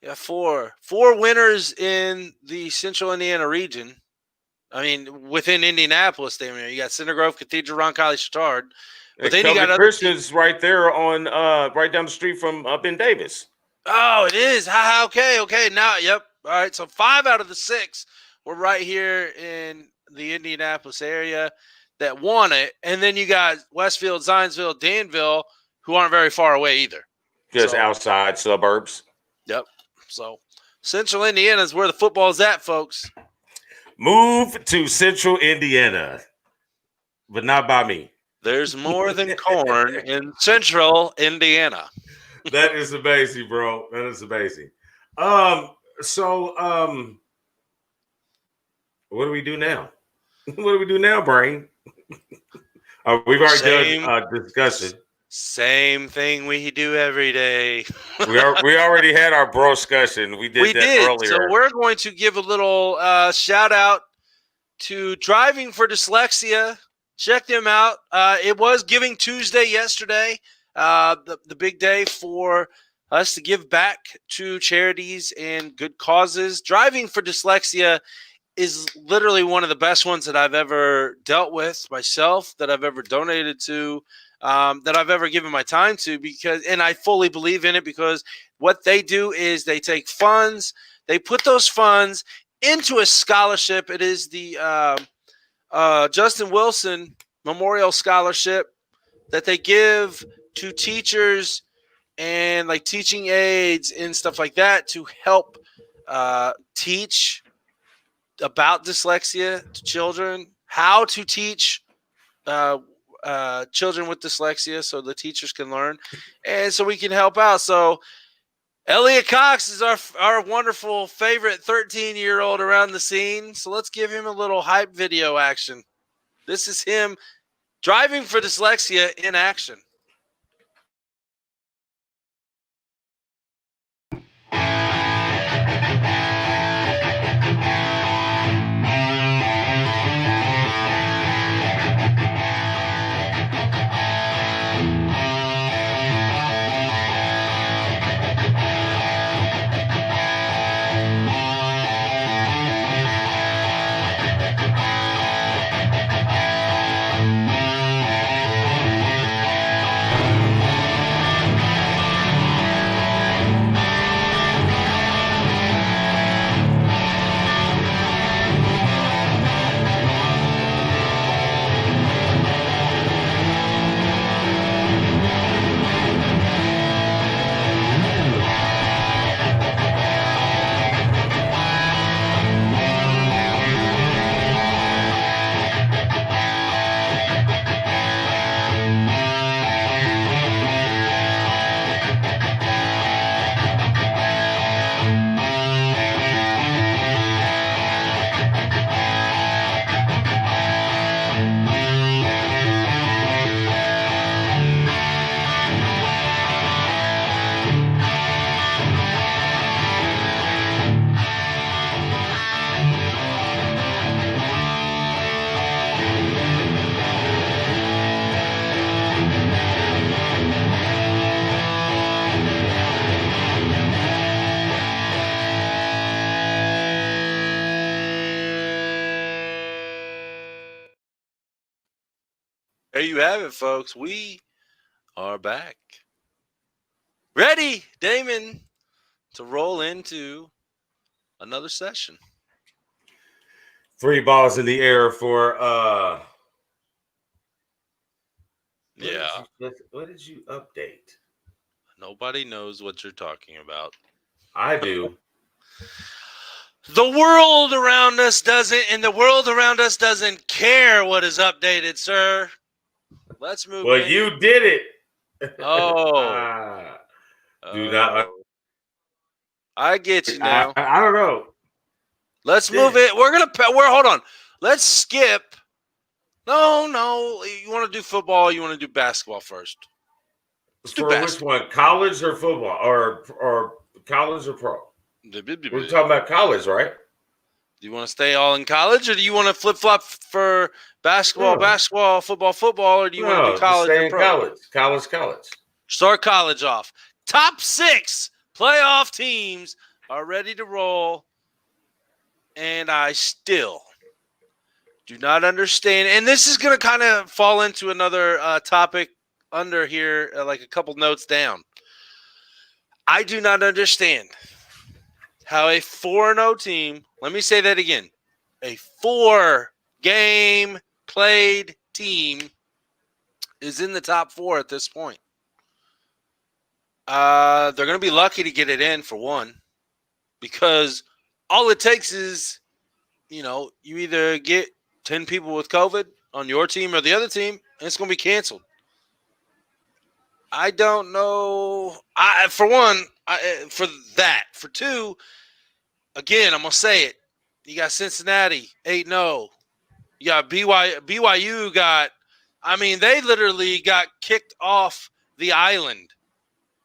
Yeah, 4 winners in the Central Indiana region. Within Indianapolis, you got Center Grove, Cathedral, Ron Colley, Chittard. But then you got other Christians right there on right down the street from Ben Davis. Oh, it is. Okay. Now, yep. All right. So 5 out of the 6 were right here in the Indianapolis area that won it, and then you got Westfield, Zionsville, Danville, who aren't very far away either. Just outside suburbs. Yep. So Central Indiana is where the football's at, folks. Move to Central Indiana, but not by me. There's more than corn in Central Indiana. That is amazing, bro. That is amazing. So what do we do now? What do we do now, Brain? We've already done discussion. Same thing we do every day. we already had our bro discussion. We did earlier. So we're going to give a little shout out to Driving for Dyslexia. Check them out. It was Giving Tuesday yesterday, the big day for us to give back to charities and good causes. Driving for Dyslexia is literally one of the best ones that I've ever dealt with myself, that I've ever donated to, that I've ever given my time to, and I fully believe in it, because what they do is they take funds, they put those funds into a scholarship. It is the Justin Wilson Memorial Scholarship that they give to teachers and like teaching aides and stuff like that to help teach about dyslexia to children, how to teach children with dyslexia so the teachers can learn and so we can help out. So Elliot Cox is our wonderful favorite 13-year-old around the scene. So let's give him a little hype video action. This is him driving for dyslexia in action. There you have it, folks. We are back. Ready, Damon, to roll into another session. 3 balls in the air for What did you update? Nobody knows what you're talking about. I do. The world around us doesn't, and the world around us doesn't care what is updated, sir. Let's move. Well, you did it. Oh. Do not. I get you now. I don't know. Let's move it. Hold on. Let's skip. No. You want to do football? You want to do basketball first? Let's do basketball. Which one? College or football? Or college or pro? We're talking about college, right? Do you want to stay all in college, or do you want to flip-flop for basketball, football, or do you want to do college stay or in pro? College. Start college off. Top 6 playoff teams are ready to roll, and I still do not understand. And this is going to kind of fall into another topic under here, like a couple notes down. I do not understand how a 4-0 team, let me say that again, a 4-game played team is in the top 4 at this point. They're going to be lucky to get it in, for one, because all it takes is, you either get 10 people with COVID on your team or the other team, and it's going to be canceled. I don't know. For one, for that. For two, again, I'm going to say it. You got Cincinnati, 8-0. You got BYU they literally got kicked off the island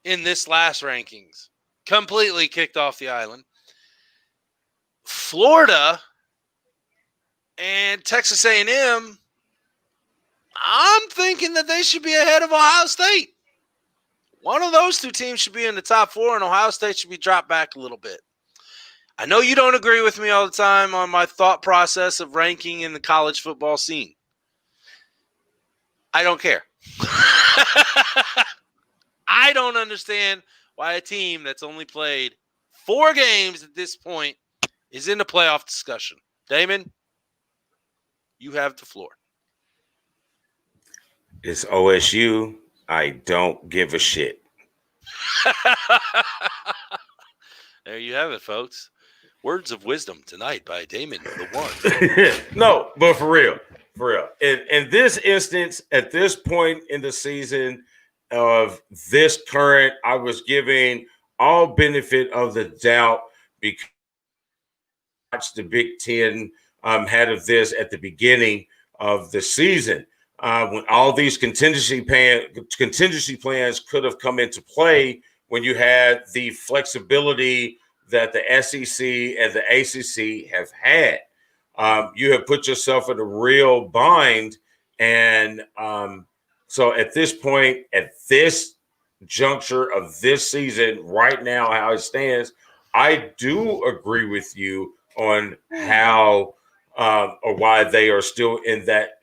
in this last rankings. Completely kicked off the island. Florida and Texas A&M, I'm thinking that they should be ahead of Ohio State. One of those two teams should be in the top 4, and Ohio State should be dropped back a little bit. I know you don't agree with me all the time on my thought process of ranking in the college football scene. I don't care. I don't understand why a team that's only played 4 games at this point is in the playoff discussion. Damon, you have the floor. It's OSU. I don't give a shit. There you have it, folks. Words of wisdom tonight by Damon the One. No, but for real. In this instance, at this point in the season of this current, I was giving all benefit of the doubt because the Big Ten had of this at the beginning of the season. When all these contingency plans could have come into play when you had the flexibility that the SEC and the ACC have had. You have put yourself in a real bind. And so at this point, at this juncture of this season, right now, how it stands, I do agree with you on how or why they are still in that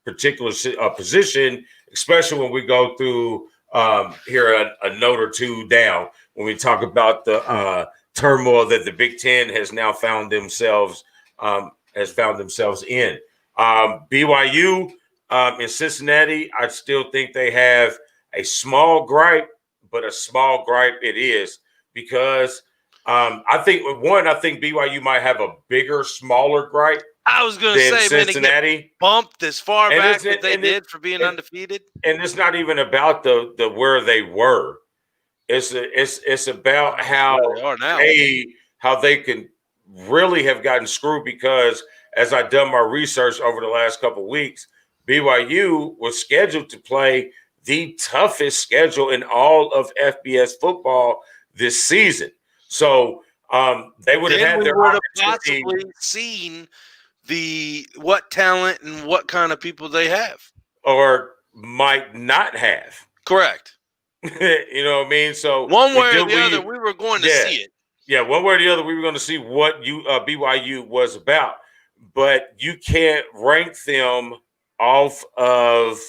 particular position, especially when we go through here a note or two down when we talk about the turmoil that the Big Ten has now found themselves in. BYU in Cincinnati, I still think they have a small gripe, but a small gripe it is because I think BYU might have a bigger, smaller gripe. I was going to say, Cincinnati. Man, they get bumped as far back as they did for being undefeated. And it's not even about the where they were. It's about how they can really have gotten screwed because as I've done my research over the last couple of weeks, BYU was scheduled to play the toughest schedule in all of FBS football this season. So they would have had their opportunity. Possibly seen what talent and what kind of people they have, or might not have. Correct. You know what I mean? So one way or the other, we were going to see it. Yeah, one way or the other, we were going to see what BYU was about. But you can't rank them off of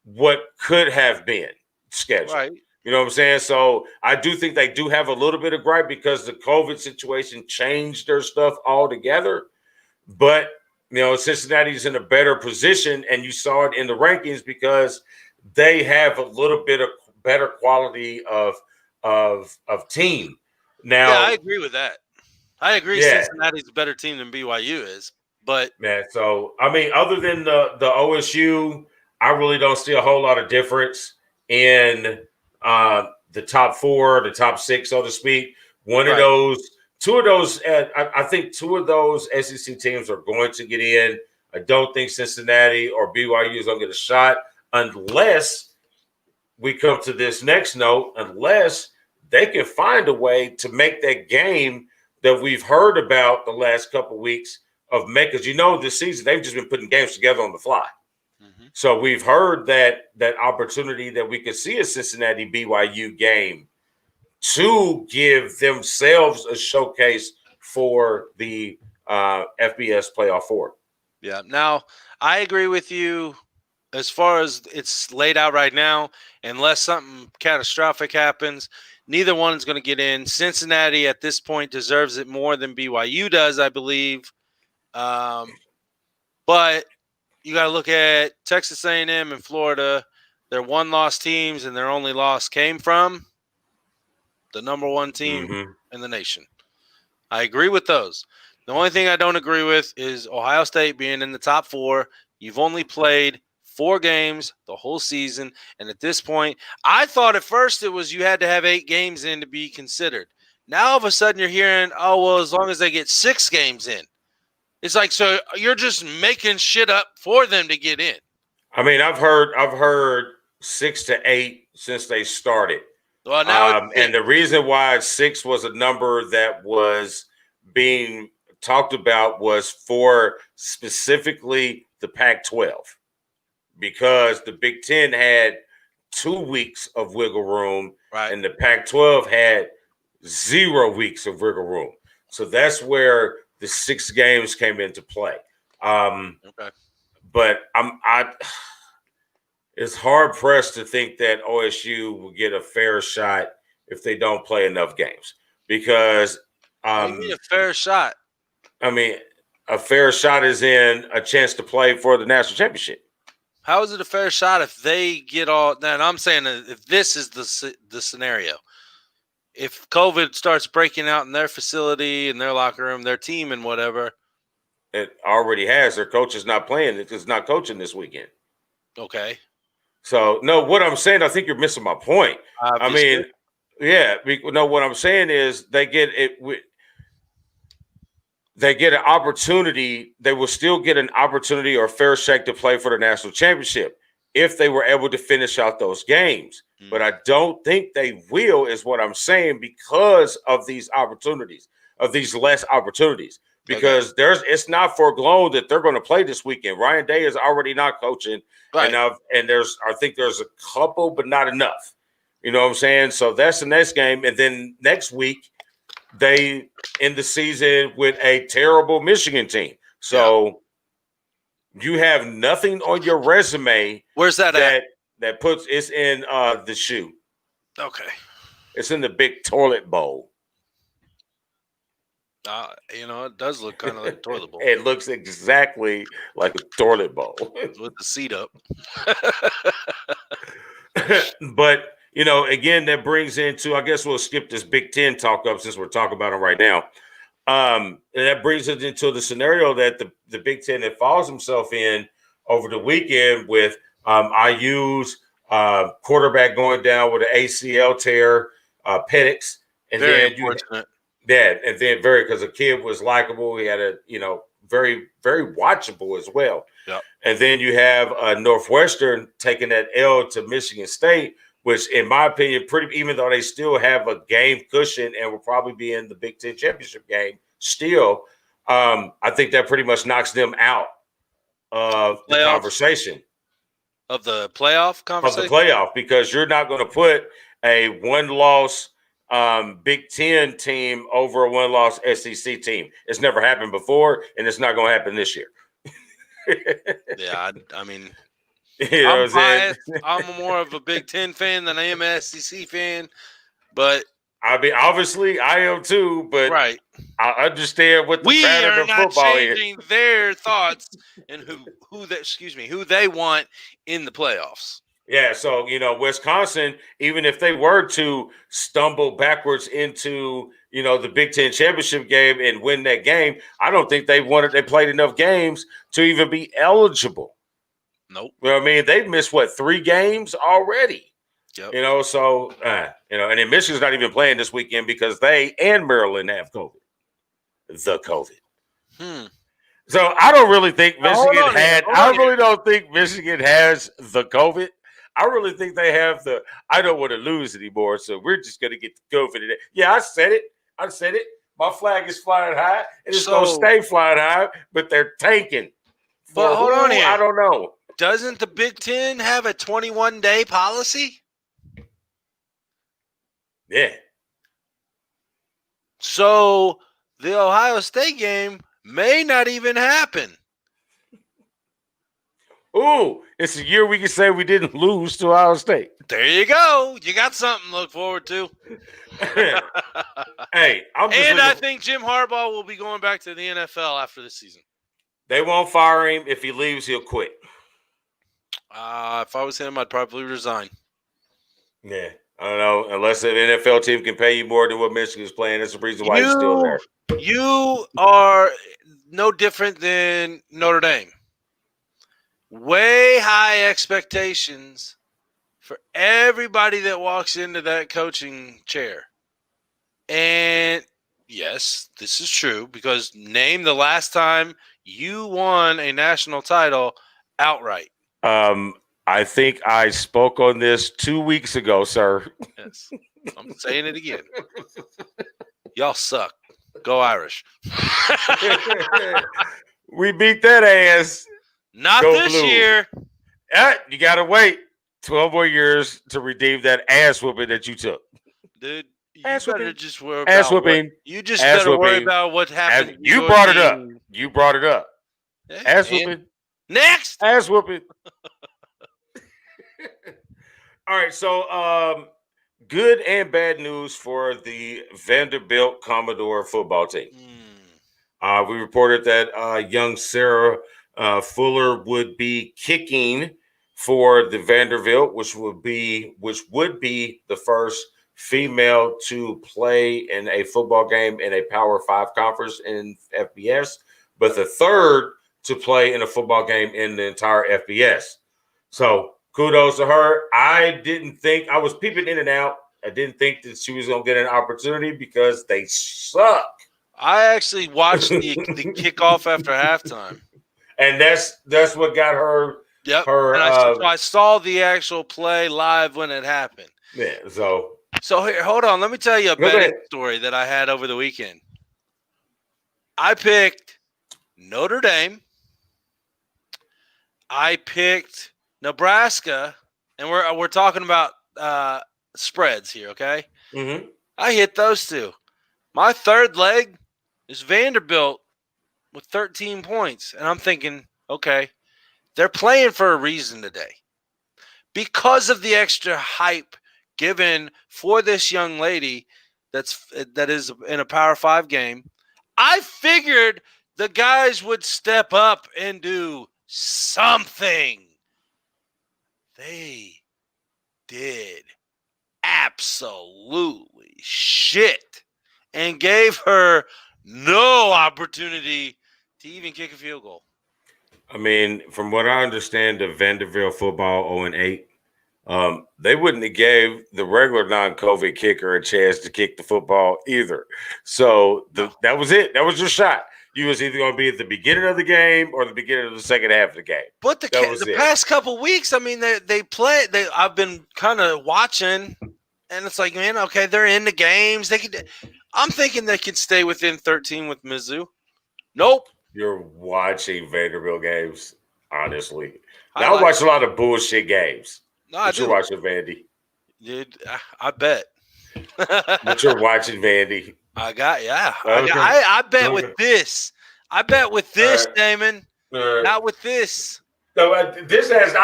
what could have been scheduled. Right. You know what I'm saying? So I do think they do have a little bit of gripe because the COVID situation changed their stuff altogether. But, Cincinnati's in a better position, and you saw it in the rankings because they have a little bit of better quality of team. Now, yeah, I agree with that. I agree Cincinnati's a better team than BYU is. But so other than the OSU, I really don't see a whole lot of difference in the top 4, the top 6, so to speak. Two of those, I think 2 of those SEC teams are going to get in. I don't think Cincinnati or BYU is going to get a shot unless we come to this next note, unless they can find a way to make that game that we've heard about the last couple of weeks of makers. This season, they've just been putting games together on the fly. Mm-hmm. So we've heard that opportunity that we could see a Cincinnati BYU game to give themselves a showcase for the FBS playoff 4. Yeah. Now, I agree with you as far as it's laid out right now. Unless something catastrophic happens, neither one is going to get in. Cincinnati at this point deserves it more than BYU does, I believe. But you got to look at Texas A&M and Florida. They're one-loss teams, and their only loss came from the number one team in the nation. I agree with those. The only thing I don't agree with is Ohio State being in the top 4. You've only played 4 games the whole season, and at this point, I thought at first it was you had to have 8 games in to be considered. Now all of a sudden you're hearing, oh, well, as long as they get 6 games in. It's like, so you're just making shit up for them to get in. I mean, I've heard 6 to 8 since they started. Well, now and the reason why 6 was a number that was being talked about was for specifically the Pac-12, because the Big Ten had 2 weeks of wiggle room, and the Pac-12 had 0 weeks of wiggle room. So that's where the 6 games came into play. But it's hard pressed to think that OSU will get a fair shot if they don't play enough games, because what do you mean a fair shot? I mean, a fair shot is in a chance to play for the national championship. How is it a fair shot if they get all? And I'm saying that if this is the scenario, if COVID starts breaking out in their facility, in their locker room, their team, and whatever, it already has. Their coach is not playing. It's not coaching this weekend. Okay. So no, what I'm saying, I think you're missing my point. Obviously. I mean, yeah, no. What I'm saying is they get it. They get an opportunity. They will still get an opportunity or a fair shake to play for the national championship if they were able to finish out those games. But I don't think they will, is what I'm saying, because of these opportunities, of these less opportunities. Because it's not foregone that they're going to play this weekend. Ryan Day is already not coaching, and I think there's a couple, but not enough. You know what I'm saying? So that's the next game, and then next week they end the season with a terrible Michigan team. So you have nothing on your resume. Where's that at? That puts it's in the shoe. Okay. It's in the big toilet bowl. It does look kind of like a toilet bowl. It looks exactly like a toilet bowl. With the seat up. But, again, that brings into, I guess we'll skip this Big Ten talk up since we're talking about it right now. And that brings us into the scenario that the Big Ten that falls himself in over the weekend with IU's quarterback going down with an ACL tear, Penix. And very then unfortunate. And then because the kid was likable. He had very, very watchable as well. Yep. And then you have Northwestern taking that L to Michigan State, which, in my opinion, even though they still have a game cushion and will probably be in the Big Ten championship game still, I think that pretty much knocks them out of the conversation. Of the playoff conversation? Of the playoff, because you're not going to put a one-loss Big Ten team over a one-loss SEC team. It's never happened before, and it's not going to happen this year. Yeah, I mean, I'm biased. I'm more of a Big Ten fan than I am an SEC fan, but I mean, obviously, I am too. But right, I understand what the we pattern are of not football changing their thoughts and who they want in the playoffs. Yeah, so Wisconsin, even if they were to stumble backwards into the Big Ten championship game and win that game, I don't think they played enough games to even be eligible. Nope. Well, I mean, they've missed 3 games already. Yep. So and then Michigan's not even playing this weekend because they and Maryland have COVID. The COVID. So I don't really think Michigan I really don't think Michigan has the COVID. I really think they have I don't want to lose anymore, so we're just going to get the COVID today. Yeah, I said it. My flag is flying high, and it's going to stay flying high, but they're tanking. But hold on here. I don't know. Doesn't the Big Ten have a 21-day policy? Yeah. So the Ohio State game may not even happen. Ooh, it's a year we can say we didn't lose to Ohio State. There you go. You got something to look forward to. Hey, I think Jim Harbaugh will be going back to the NFL after this season. They won't fire him. If he leaves, he'll quit. If I was him, I'd probably resign. Yeah. I don't know. Unless an NFL team can pay you more than what Michigan's paying, that's the reason why you're still there. You are no different than Notre Dame. Way high expectations for everybody that walks into that coaching chair. And yes, this is true, because name the last time you won a national title outright. I think I spoke on this 2 weeks ago, sir. Yes. I'm saying it again. Y'all suck. Go Irish. We beat that ass. Not Go this Blue. year. You got to wait 12 more years to redeem that ass whooping that you took. Dude, you Ass better whooping. just worry Ass about whooping. what, you just Ass better worry whooping. about what happened. You brought it up. You brought it up. Yeah, Ass and whooping. next. Ass whooping. All right, so good and bad news for the Vanderbilt Commodore football team. We reported that young Sarah Fuller would be kicking for the Vanderbilt, which would be the first female to play in a football game in a Power 5 conference in FBS, but the third to play in a football game in the entire FBS. So kudos to her. I was peeping in and out. I didn't think that she was going to get an opportunity because they suck. I actually watched the kickoff after halftime. And that's what got her. Yep. Her, and I saw the actual play live when it happened. Yeah. So here, hold on. Let me tell you a betting story that I had over the weekend. I picked Notre Dame. I picked Nebraska, and we're talking about spreads here, okay? Mm-hmm. I hit those two. My third leg is Vanderbilt with 13 points, and I'm thinking, okay, they're playing for a reason today because of the extra hype given for this young lady that is in a Power 5 game. I figured the guys would step up and do something. They did absolutely shit and gave her no opportunity to even kick a field goal. I mean, from what I understand of Vanderbilt football 0-8, they wouldn't have gave the regular non-COVID kicker a chance to kick the football either. So that was it. That was your shot. You was either going to be at the beginning of the game or the beginning of the second half of the game. But the past couple weeks, I mean, they play. I've been kind of watching, and it's like, man, okay, they're in the games. I'm thinking they could stay within 13 with Mizzou. Nope. You're watching Vanderbilt games, honestly. Now, I watch a lot of bullshit games. No, I do. You're watching Vandy. Dude, I bet. But you're watching Vandy. I bet Okay. with this. I bet with this, right. Damon. Right. Not with this. No, I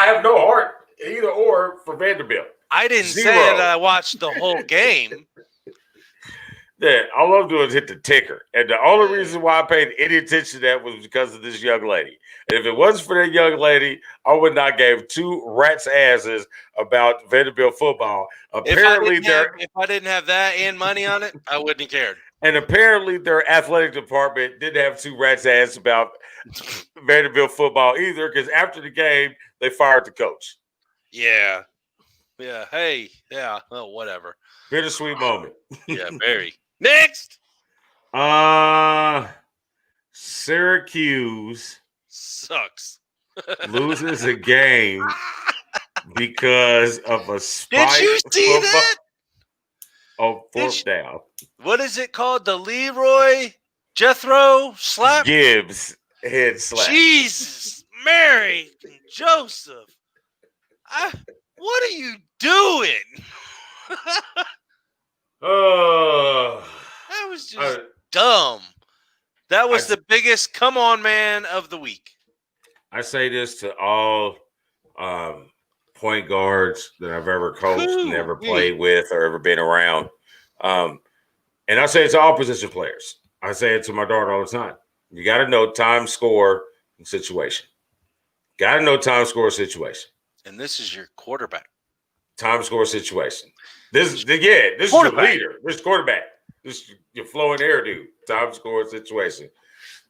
have no heart either or for Vanderbilt. I didn't Zero. say that I watched the whole game. Yeah, all I'm doing is hit the ticker. And the only reason why I paid any attention to that was because of this young lady. And if it wasn't for that young lady, I would not give two rats' asses about Vanderbilt football. Apparently, if I didn't have that and money on it, I wouldn't have cared. And apparently their athletic department didn't have two rats' ass about Vanderbilt football either, because after the game, they fired the coach. Yeah. Yeah. Hey. Yeah. Oh, whatever. Bittersweet moment. Yeah, very. Next. Syracuse sucks. Loses a game because of a spike. Did you see that? Oh, fourth down. What is it called? The Leroy Jethro slap? Gibbs head slap. Jesus, Mary, and Joseph. What are you doing? That was just dumb. That was the biggest come on man of the week. I say this to all point guards that I've ever coached, never played with, or ever been around. And I say it to all position players. I say it to my daughter all the time. You got to know time, score, and situation. Got to know time, score, situation. And this is your quarterback. Time score situation. This is your leader. This is quarterback. This is your flowing hairdo. Time score situation.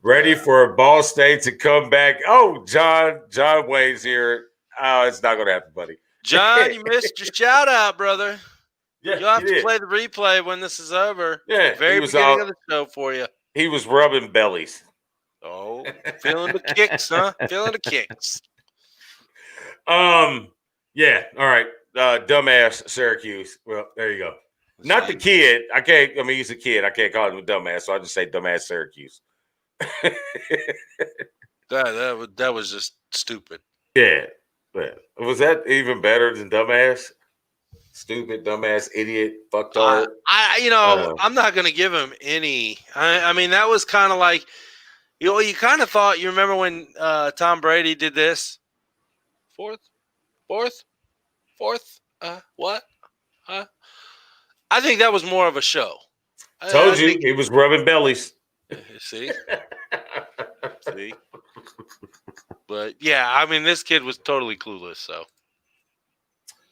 Ready for Ball State to come back. Oh, John Wayne's here. Oh, it's not going to happen, buddy. John, you missed your shout out, brother. Yeah, You'll have to play the replay when this is over. Yeah, Very beginning of the show for you. He was rubbing bellies. Oh, feeling the kicks, huh? Feeling the kicks. Yeah. All right. Dumbass Syracuse. Well, there you go. Not the kid. I can't. I mean, he's a kid. I can't call him a dumbass, so I just say dumbass Syracuse. that was just stupid. Yeah. But was that even better than dumbass? Stupid, dumbass, idiot, fucktard. I'm not going to give him any. I mean, that was kind of like, you kind of thought. You remember when Tom Brady did this? Fourth. What? I think that was more of a show. Told you he was rubbing bellies. See. But yeah, I mean, this kid was totally clueless. So.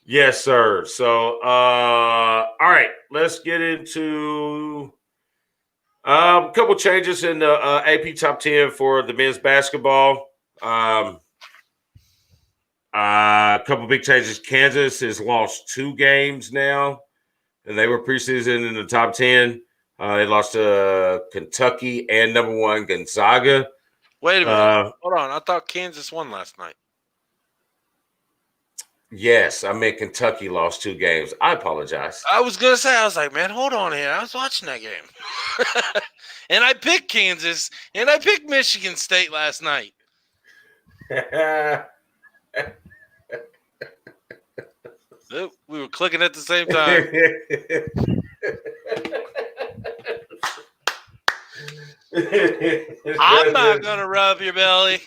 Yes, sir. So, all right, let's get into a couple changes in the AP Top 10 for the men's basketball. A couple big changes. Kansas has lost 2 games now, and they were preseason in the top 10. They lost to Kentucky and number 1 Gonzaga. Wait a minute. Hold on. I thought Kansas won last night. Yes, I meant Kentucky lost 2 games. I apologize. I was going to say, I was like, man, hold on here. I was watching that game. And I picked Kansas, and I picked Michigan State last night. We were clicking at the same time. I'm not going to rub your belly.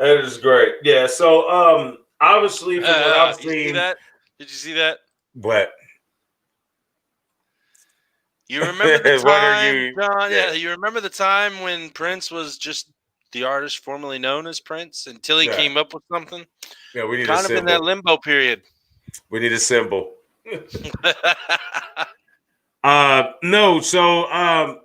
That is great. Yeah, so obviously, from what I've seen, did you see that? What? You remember the time, John? Yeah, you remember the time when Prince was just the artist formerly known as Prince until he came up with something? Yeah, we need kind of in that limbo period. We need a symbol. No, so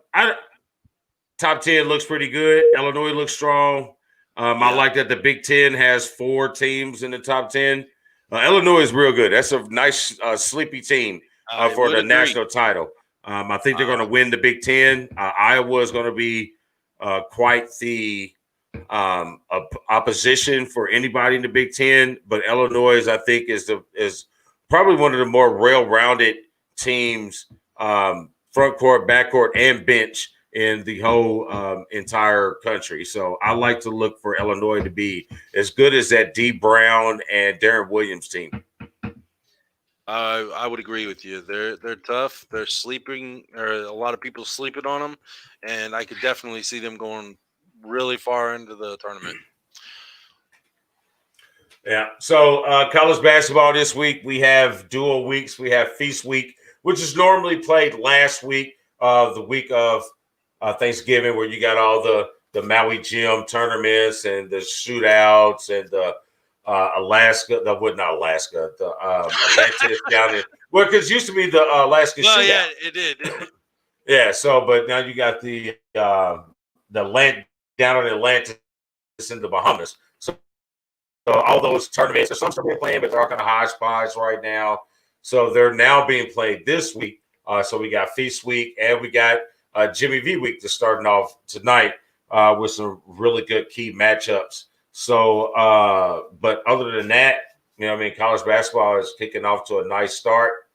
top 10 looks pretty good. Illinois looks strong. I like that the Big Ten has 4 teams in the top 10. Illinois is real good. That's a nice sleepy team for the national title. I think they're going to win the Big Ten. Iowa is going to be quite the opposition for anybody in the Big Ten. But Illinois, I think, is probably one of the more well-rounded teams, front court, back court, and bench in the whole entire country. So I like to look for Illinois to be as good as that D. Brown and Darren Williams team. I would agree with you. They're tough. They're sleeping, or a lot of people sleeping on them, and I could definitely see them going really far into the tournament. Yeah. So college basketball this week, we have dual weeks. We have Feast Week, which is normally played last week, the week of Thanksgiving, where you got all the Maui Gym tournaments and the shootouts and the Alaska, the Atlantis down there. Well, because it used to be the Alaska shootout. Yeah, it did. Yeah, so but now you got the land down in Atlantis in the Bahamas. So all those tournaments, there's some still playing, but they're all kind of hodgepodge right now. So they're now being played this week. So we got Feast Week and we got Jimmy V Week to starting off tonight with some really good key matchups. So, but other than that, you know what I mean, college basketball is kicking off to a nice start.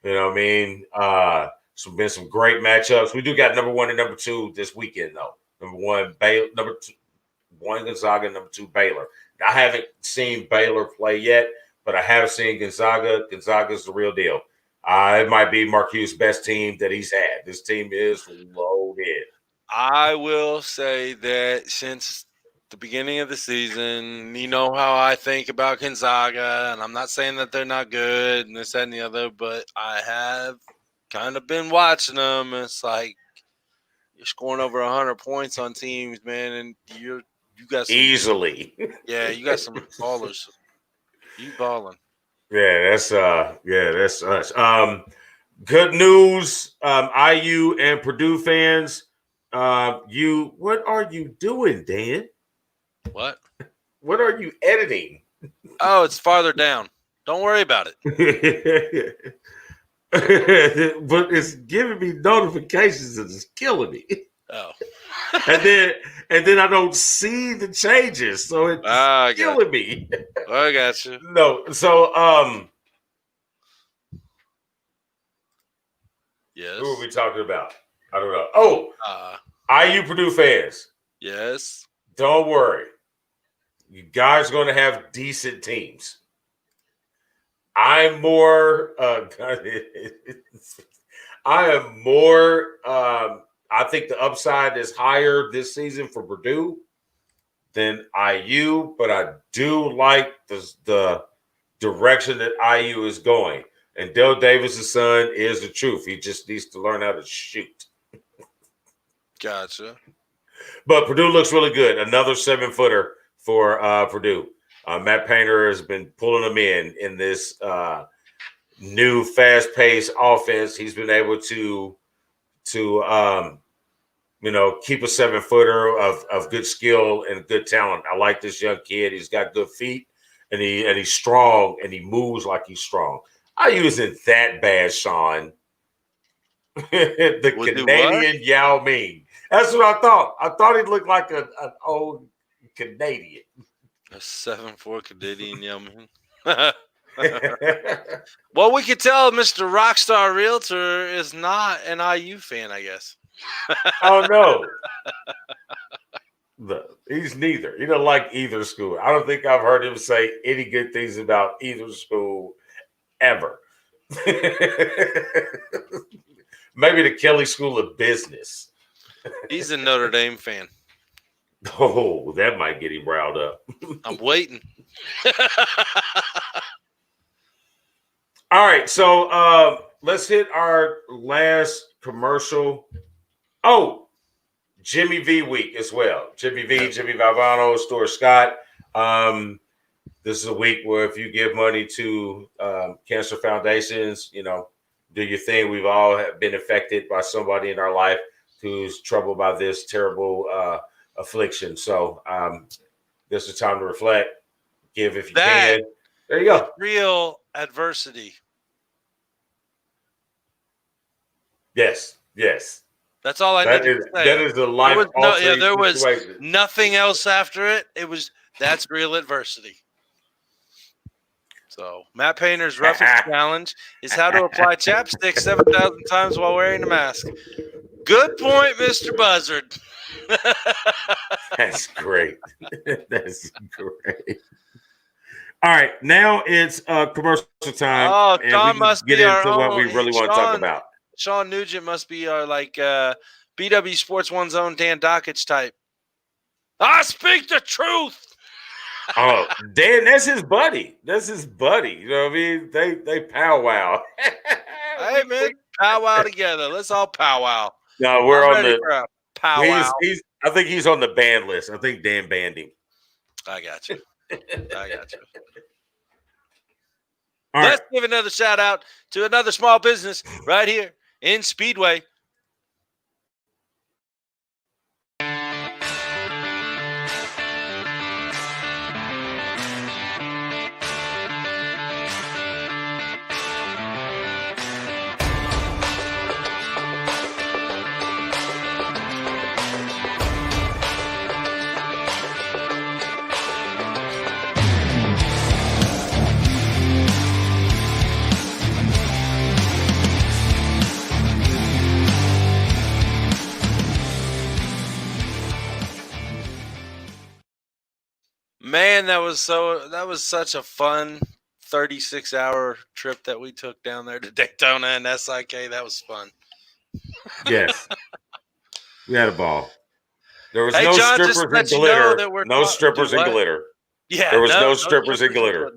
You know what I mean? So been some great matchups. We do got number 1 and number 2 this weekend, though. Number 1, Baylor, number 2, 1 Gonzaga, number 2, Baylor. I haven't seen Baylor play yet, but I have seen Gonzaga. Gonzaga's the real deal. It might be Marquette's best team that he's had. This team is loaded. I will say that since the beginning of the season, you know how I think about Gonzaga, and I'm not saying that they're not good and this, that, and the other, but I have kind of been watching them. It's like you're scoring over 100 points on teams, man, and you got some, easily. Yeah, you got some ballers. You balling. that's us. Good news, IU and Purdue fans. What are you doing, Dan? What? What are you editing? Oh, it's farther down. Don't worry about it. But it's giving me notifications and it's killing me. Oh. and then I don't see the changes, so it's killing me. I got you. No, so yes. Who are we talking about? I don't know. Oh, IU Purdue fans. Yes. Don't worry. You guys are going to have decent teams. I'm more I think the upside is higher this season for Purdue than IU, but I do like the direction that IU is going. And Dale Davis' son is the truth. He just needs to learn how to shoot. Gotcha. But Purdue looks really good. Another 7-footer for Purdue. Matt Painter has been pulling them in this new fast-paced offense. He's been able to keep a 7-footer of good skill and good talent. I like this young kid. He's got good feet, and he's strong, and he moves like he's strong. IU isn't that bad, Shawn. The Canadian Yao Ming. That's what I thought. I thought he looked like an old Canadian. A 7'4" Canadian Yao Ming. Well, we could tell Mr. Rockstar Realtor is not an IU fan, I guess. Oh, no. He's neither. He doesn't like either school. I don't think I've heard him say any good things about either school ever. Maybe the Kelly School of Business. He's a Notre Dame fan. Oh, that might get him riled up. I'm waiting. All right, so let's hit our last commercial. Oh, Jimmy V week as well. Jimmy Valvano, Stuart Scott. This is a week where if you give money to cancer foundations, do your thing. We've all been affected by somebody in our life who's troubled by this terrible affliction. So this is time to reflect, give if you can. There you go. Real adversity. Yes. That's all I need to say. That is the life altering there was situation. nothing else after it. That's real adversity. So Matt Painter's roughest challenge is how to apply chapstick 7,000 times while wearing a mask. Good point, Mr. Buzzard. That's great. That's great. All right, now it's commercial time. Oh, and John we must get be into our what own, we really want to talk about. Shawn Nugent must be our BW Sports One's own Dan Dockich type. I speak the truth. Oh, Dan, that's his buddy. You know what I mean? They powwow. Hey, man, powwow together. Let's all powwow. No, we're on the powwow. I think he's on the ban list. I think Dan banned him. I got you. All Let's right. give another shout out to another small business right here in Speedway. Man, that was such a fun 36-hour trip that we took down there to Daytona and SIK. That was fun. Yes. We had a ball. There was Hey, no John, strippers just and let you glitter. know that we're No strippers and what? glitter. Yeah, There was no strippers and glitter.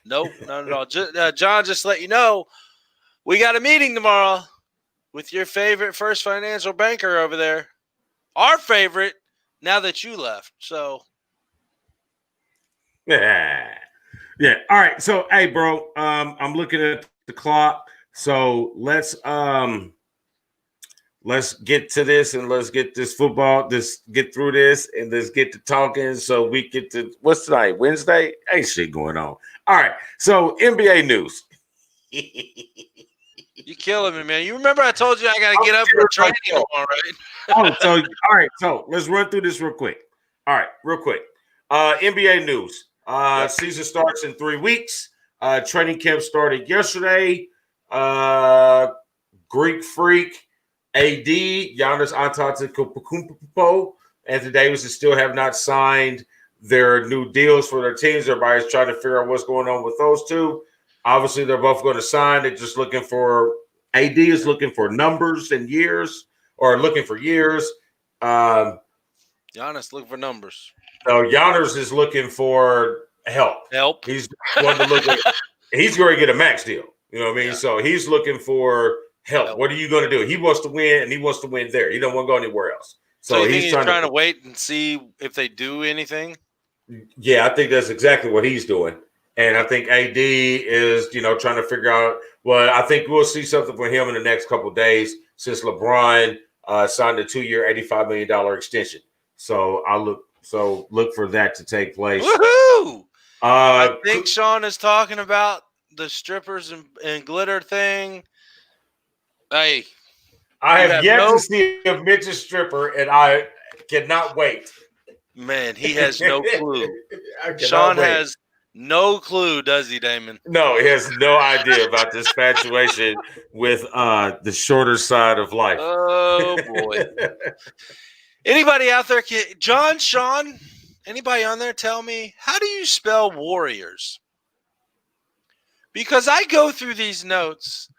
Nope, not at all. John, just let you know, we got a meeting tomorrow with your favorite First Financial banker over there. Our favorite, now that you left. So, Yeah. All right. So, hey, bro, I'm looking at the clock. So let's get to this and let's get this football. Get through this and let's get to talking. So we get to what's tonight? Wednesday? Ain't shit going on. All right. So NBA news. You killing me, man. You remember I told you I got to get up for training tomorrow, right? All right. So let's run through this real quick. All right, real quick. NBA news. Season starts in 3 weeks. Training camp started yesterday. Greek Freak, AD, Giannis Antetokounmpo, Anthony Davis still have not signed their new deals for their teams. Everybody's trying to figure out what's going on with those two. Obviously, they're both going to sign. They're just looking for AD is looking for numbers and years, or looking for years. Giannis looking for numbers. No, Giannis is looking for help. He's going to look at, he's going to get a max deal. You know what I mean? Yeah. So he's looking for help. What are you going to do? He wants to win, and he wants to win there. He don't want to go anywhere else. So he's trying to wait and see if they do anything? Yeah, I think that's exactly what he's doing. And I think AD is, trying to figure out. Well, I think we'll see something for him in the next couple of days since LeBron signed a 2-year, $85 million extension. So look for that to take place. Woohoo! I think Shawn is talking about the strippers and glitter thing. Hey, I have yet to see a midget stripper, and I cannot wait. Man, he has no clue. Shawn has no clue, does he, Damon? No, he has no idea about this infatuation with the shorter side of life. Oh, boy. Anybody out there, Shawn, anybody on there, tell me, how do you spell Warriors? Because I go through these notes,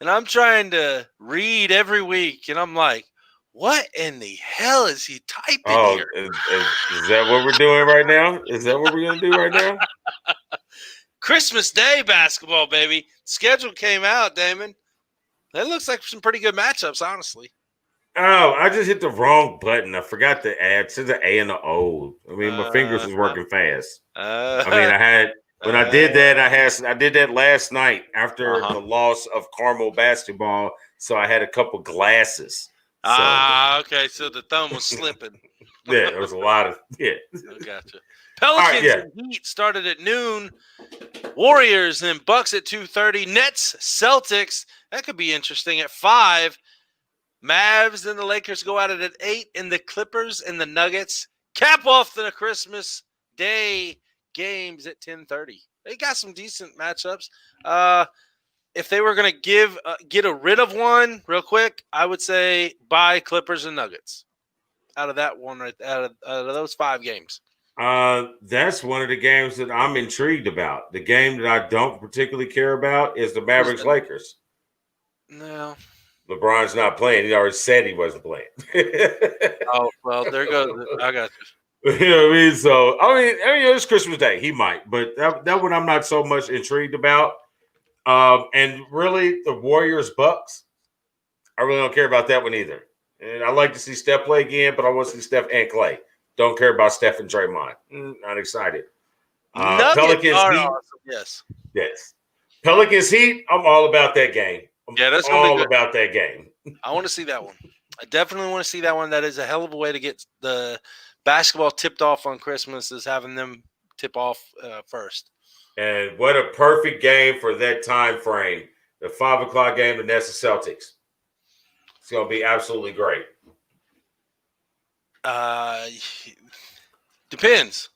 and I'm trying to read every week, and I'm like, what in the hell is he typing here? Is that what we're doing right now? Is that what we're going to do right now? Christmas Day basketball, baby. Schedule came out, Damon. That looks like some pretty good matchups, honestly. Oh, I just hit the wrong button. I forgot to add to the A and the O. I mean, my fingers was working fast. When I did that, I did that last night after the loss of Carmel basketball. So I had a couple glasses. Okay. So the thumb was slipping. Yeah, there was a lot of I gotcha. Pelicans and Heat started at noon. Warriors and Bucks at 2:30. Nets, Celtics. That could be interesting at 5. Mavs and the Lakers go at it at 8. And the Clippers and the Nuggets cap off the Christmas Day games at 10:30. They got some decent matchups. If they were going to get rid of one real quick, I would say buy Clippers and Nuggets out of that one, out of those 5 games. That's one of the games that I'm intrigued about. The game that I don't particularly care about is the Mavericks Lakers. No. LeBron's not playing. He already said he wasn't playing. Oh, well, there goes. I got you. You know what I mean? So, it's Christmas Day. He might. But that one I'm not so much intrigued about. And really, the Warriors Bucks, I really don't care about that one either. And I like to see Steph play again, but I want to see Steph and Clay. Don't care about Steph and Draymond. Not excited. Pelicans Heat. Awesome. Yes. Pelicans Heat. I'm all about that game. That's all about that game. I want to see that one. I definitely want to see that one. That is a hell of a way to get the basketball tipped off on Christmas, is having them tip off first. And what a perfect game for that time frame. The 5 o'clock game, the Nets and Celtics. It's going to be absolutely great. Depends.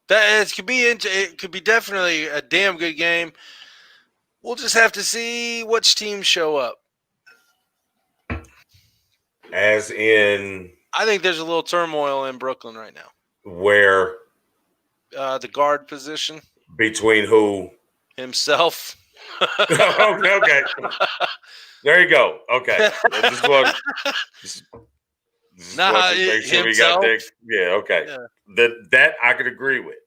It could be definitely a damn good game. We'll just have to see which teams show up. As in, I think there's a little turmoil in Brooklyn right now. Where? The guard position. Between who? Himself. Okay. There you go. Okay. Just make sure we got that. Yeah, okay. Yeah. That I could agree with.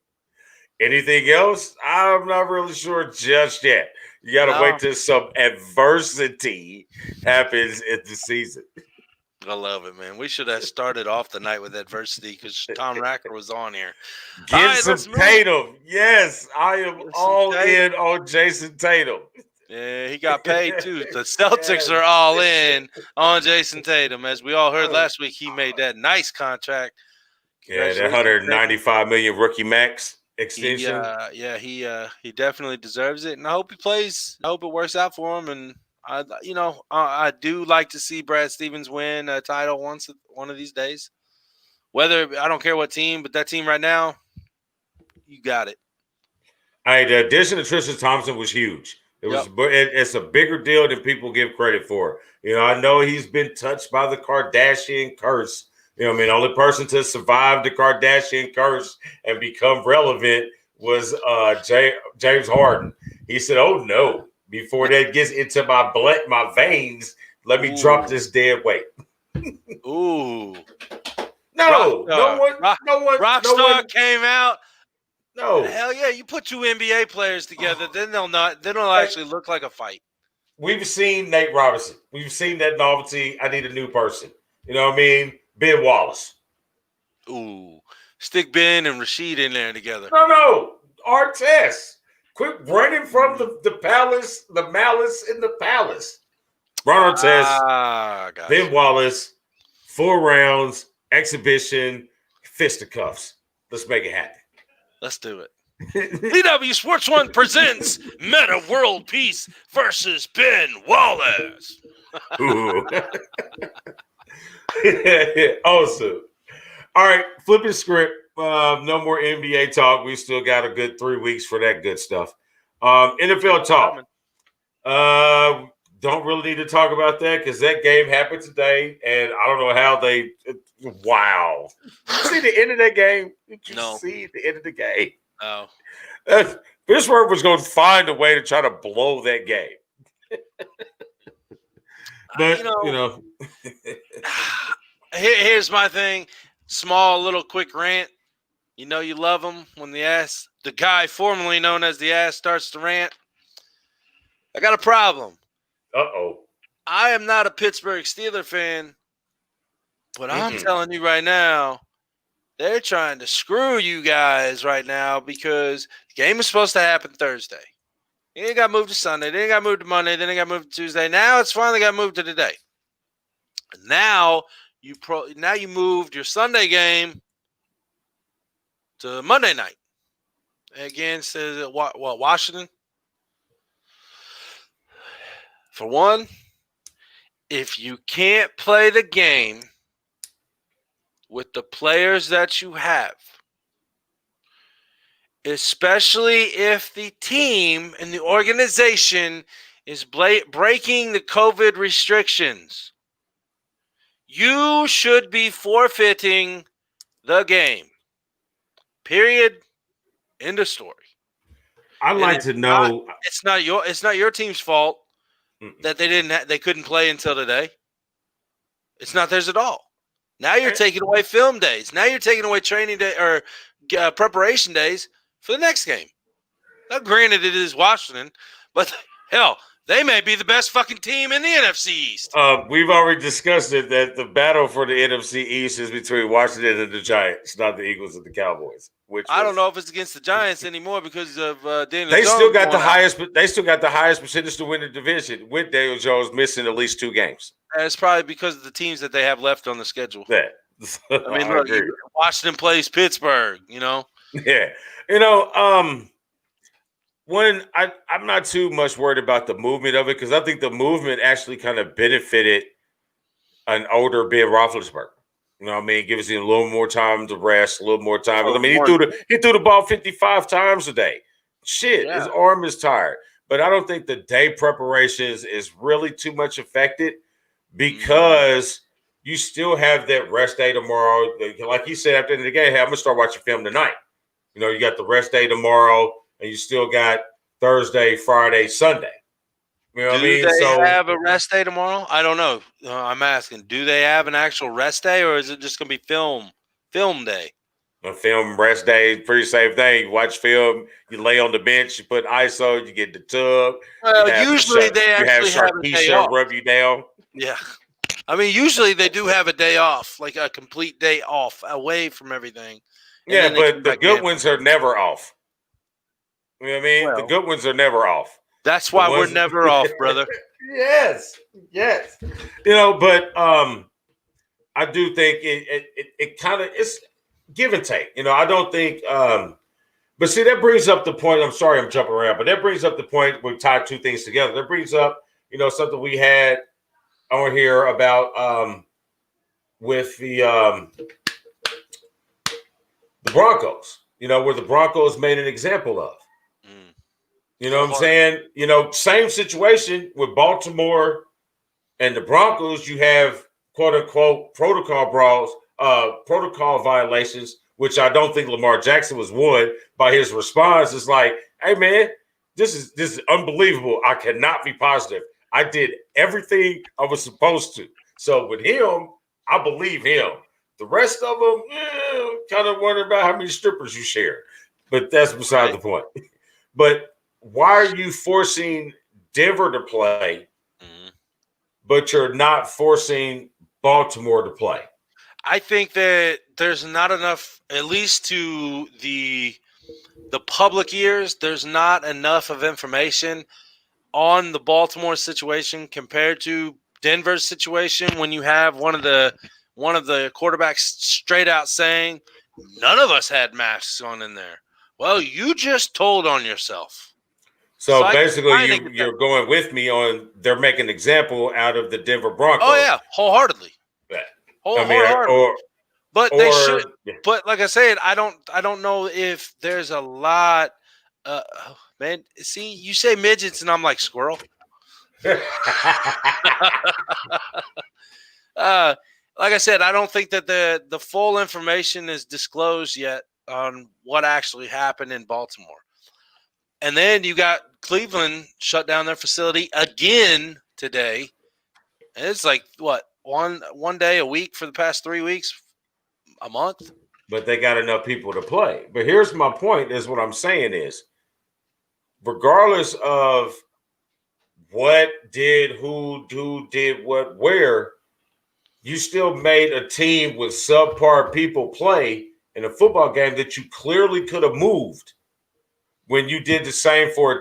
Anything else? I'm not really sure just yet. You got to wait till some adversity happens in the season. I love it, man. We should have started off the night with adversity because Tom Racker was on here. Get All right, some let's move. Tatum. Yes, I am Get some all Tatum. in on Jason Tatum. Yeah, he got paid too. The Celtics are all in on Jason Tatum. As we all heard last week, he made that nice contract. Yeah, that $195 million rookie max extension. He definitely deserves it, and I hope he plays. I hope it works out for him. And I do like to see Brad Stevens win a title one of these days. Whether I don't care what team, but that team right now, you got it. Hey, the addition of Tristan Thompson was huge. It's a bigger deal than people give credit for. I know he's been touched by the Kardashian curse. The only person to survive the Kardashian curse and become relevant was James Harden. He said, "Oh no! Before that gets into my veins, let me drop this dead weight." Ooh. No one Rockstar came out. No. Hell yeah, you put two NBA players together, then they'll actually look like a fight. We've seen Nate Robinson. We've seen that novelty. I need a new person. You know what I mean? Ben Wallace. Ooh. Stick Ben and Rasheed in there together. No. Artest. Quit running from the palace, the malice in the palace. Ron Artest, Ben Wallace, 4 rounds, exhibition, fisticuffs. Let's make it happen. Let's do it. DW Sports One presents Meta World Peace versus Ben Wallace. Ooh. Awesome. All right, flipping script. No more NBA talk. We still got a good 3 weeks for that good stuff. NFL talk. Don't really need to talk about that because that game happened today, and I don't know how they. Wow! Did you see the end of that game? Did you see the end of the game? No. Pittsburgh was going to find a way to try to blow that game. But here's my thing. Small little quick rant. You love him when the guy formerly known as the ass starts to rant. I got a problem. Uh-oh. I am not a Pittsburgh Steelers fan, but I'm telling you right now, they're trying to screw you guys right now because the game is supposed to happen Thursday. It got moved to Sunday. Then it got moved to Monday. Then it got moved to Tuesday. Now it's finally got moved to today. Now you moved your Sunday game to Monday night against Washington. For one, if you can't play the game with the players that you have, especially if the team and the organization is breaking the COVID restrictions, you should be forfeiting the game. Period. End of story. I'd like to know. It's not your team's fault that they couldn't play until today. It's not theirs at all. Now you're taking away film days. Now you're taking away training day or preparation days for the next game. Now, granted, it is Washington, but hell, they may be the best fucking team in the NFC East. We've already discussed it that the battle for the NFC East is between Washington and the Giants, not the Eagles and the Cowboys. I don't know if it's against the Giants anymore because of Daniel They Jones. still got the highest. They still got the highest percentage to win the division with Daniel Jones missing at least 2 games. It's probably because of the teams that they have left on the schedule. Yeah. I mean, look, Washington plays Pittsburgh. Yeah. When I'm not too much worried about the movement of it because I think the movement actually kind of benefited an older Ben Roethlisberger. You know what I mean? Gives him a little more time to rest, a little more time. I mean, he threw the ball 55 times a day. Shit, his arm is tired. But I don't think the day preparations is really too much affected because you still have that rest day tomorrow. Like you said, after the end of the game, hey, I'm going to start watching film tonight. You got the rest day tomorrow, and you still got Thursday, Friday, Sunday. You know what I mean? Do they have a rest day tomorrow? I don't know. I'm asking. Do they have an actual rest day, or is it just going to be film day? A film rest day, pretty safe thing. You watch film, you lay on the bench, you put ISO, you get the tub. Well, usually they actually have a day off. Rub you down. Yeah. I mean, usually they do have a day off, like a complete day off, away from everything. Yeah, but the good ones are never off. You know what I mean? Well, the good ones are never off. That's why we're never off, brother. Yes. But I do think it kind of it's give and take. I don't think. But see, that brings up the point. I'm sorry, I'm jumping around, but that brings up the point. We tied two things together. That brings up, something we had on here about with the Broncos. Where the Broncos made an example of. You know what I'm saying? Same situation with Baltimore and the Broncos. You have quote unquote protocol violations, which I don't think Lamar Jackson was one. By his response, it's like, "Hey man, this is unbelievable. I cannot be positive. I did everything I was supposed to." So with him, I believe him. The rest of them, kind of wonder about how many strippers you share, but that's beside the point. But why are you forcing Denver to play, but you're not forcing Baltimore to play? I think that there's not enough, at least to the public ears, there's not enough of information on the Baltimore situation compared to Denver's situation when you have one of the quarterbacks straight out saying, none of us had masks on in there. Well, you just told on yourself. So basically, you're going with me on they're making an example out of the Denver Broncos. Oh, yeah, wholeheartedly. But they should. But like I said, I don't know if there's a lot. Man, see, you say midgets, and I'm like squirrel. Like I said, I don't think that the full information is disclosed yet on what actually happened in Baltimore. And then you got Cleveland shut down their facility again today. And it's like, what, one day a week for the past 3 weeks, a month? But they got enough people to play. But here's my point is what I'm saying is, regardless of what did, who did what, where, you still made a team with subpar people play in a football game that you clearly could have moved when you did the same for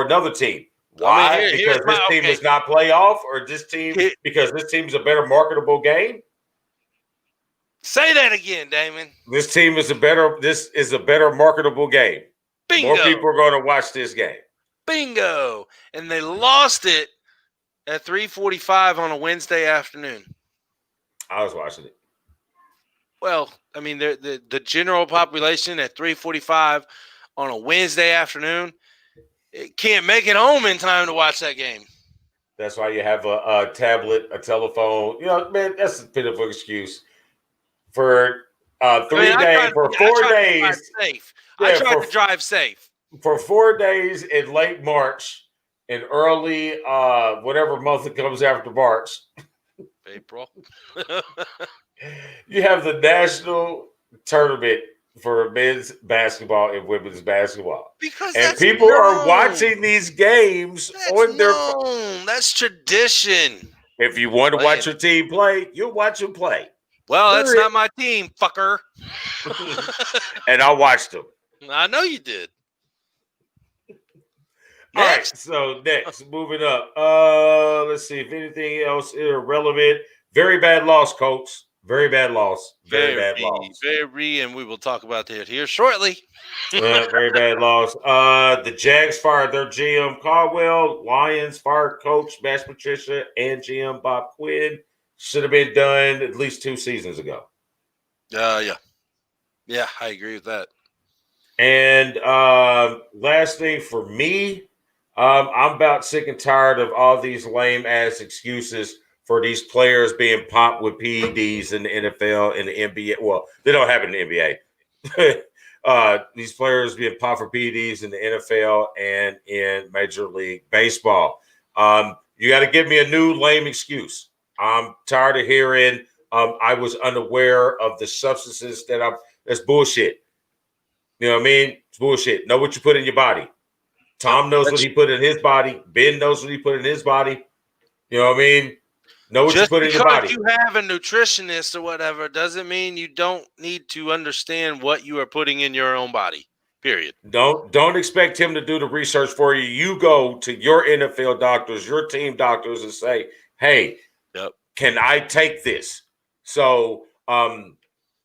another team. Why? Because this team is not playoff, or this team because this team's a better marketable game? Say that again, Damon. This is a better marketable game. Bingo. More people are going to watch this game. Bingo. And they lost it at 3:45 on a Wednesday afternoon. I was watching it. Well, I mean, the general population at 3:45 on a Wednesday afternoon, it can't make it home in time to watch that game. That's why you have a tablet, a telephone. Man, that's a pitiful excuse for 4 days. I tried to drive safe. For 4 days in late March and early whatever month it comes after March. April. You have the national tournament for men's basketball and women's basketball. And people are watching these games on their phone. That's tradition. If you want to watch your team play, you'll watch them play. Well, that's not my team, fucker. And I watched them. I know you did. All right, so next, moving up. Let's see if anything else is irrelevant. Very bad loss, Colts. Very bad loss. Very bad loss. And we will talk about that here shortly. Very bad loss. The Jags fired their GM Caldwell. Lions fired Coach Matt Patricia and GM Bob Quinn. Should have been done at least 2 seasons ago. Yeah, I agree with that. And last thing for me, I'm about sick and tired of all these lame ass excuses for these players being popped with PEDs in the NFL and the NBA. Well, they don't have it in the NBA. These players being popped for PEDs in the NFL and in Major League Baseball. You got to give me a new lame excuse. I'm tired of hearing I was unaware of the substances that's bullshit. You know what I mean? It's bullshit. Know what you put in your body. Tom knows what he put in his body. Ben knows what he put in his body. You know what I mean? Know what Just you put in your because body. you have a nutritionist or whatever doesn't mean you don't need to understand what you are putting in your own body. Period. Don't expect him to do the research for you. You go to your NFL doctors, your team doctors, and say, "Hey, can I take this?" So,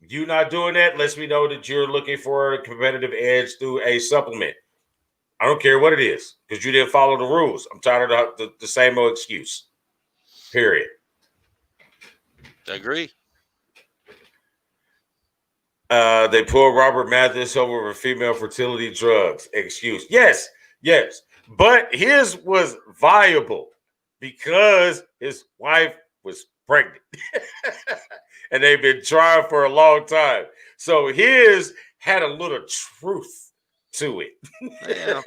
you not doing that lets me know that you're looking for a competitive edge through a supplement. I don't care what it is because you didn't follow the rules. I'm tired of the same old excuse. Period. I agree. They pulled Robert Mathis over for female fertility drugs. Excuse. Yes. But his was viable because his wife was pregnant. And they've been trying for a long time. So his had a little truth to it. Yeah.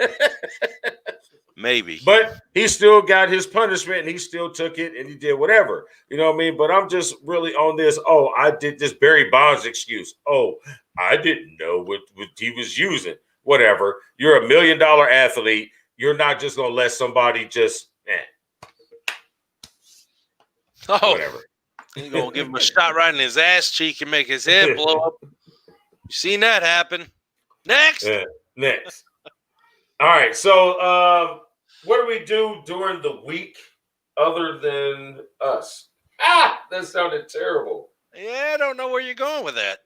Maybe. But he still got his punishment and he still took it and he did whatever. You know what I mean? But I'm just really on this. Oh, I did this Barry Bonds excuse. Oh, I didn't know what he was using. Whatever. You're $1 million athlete. You're not just going to let somebody just, whatever. You're going to give him a shot right in his ass cheek and make his head blow up. You seen that happen. Next. Next. All right. So what do we do during the week other than us? That sounded terrible. Yeah, I don't know where you're going with that.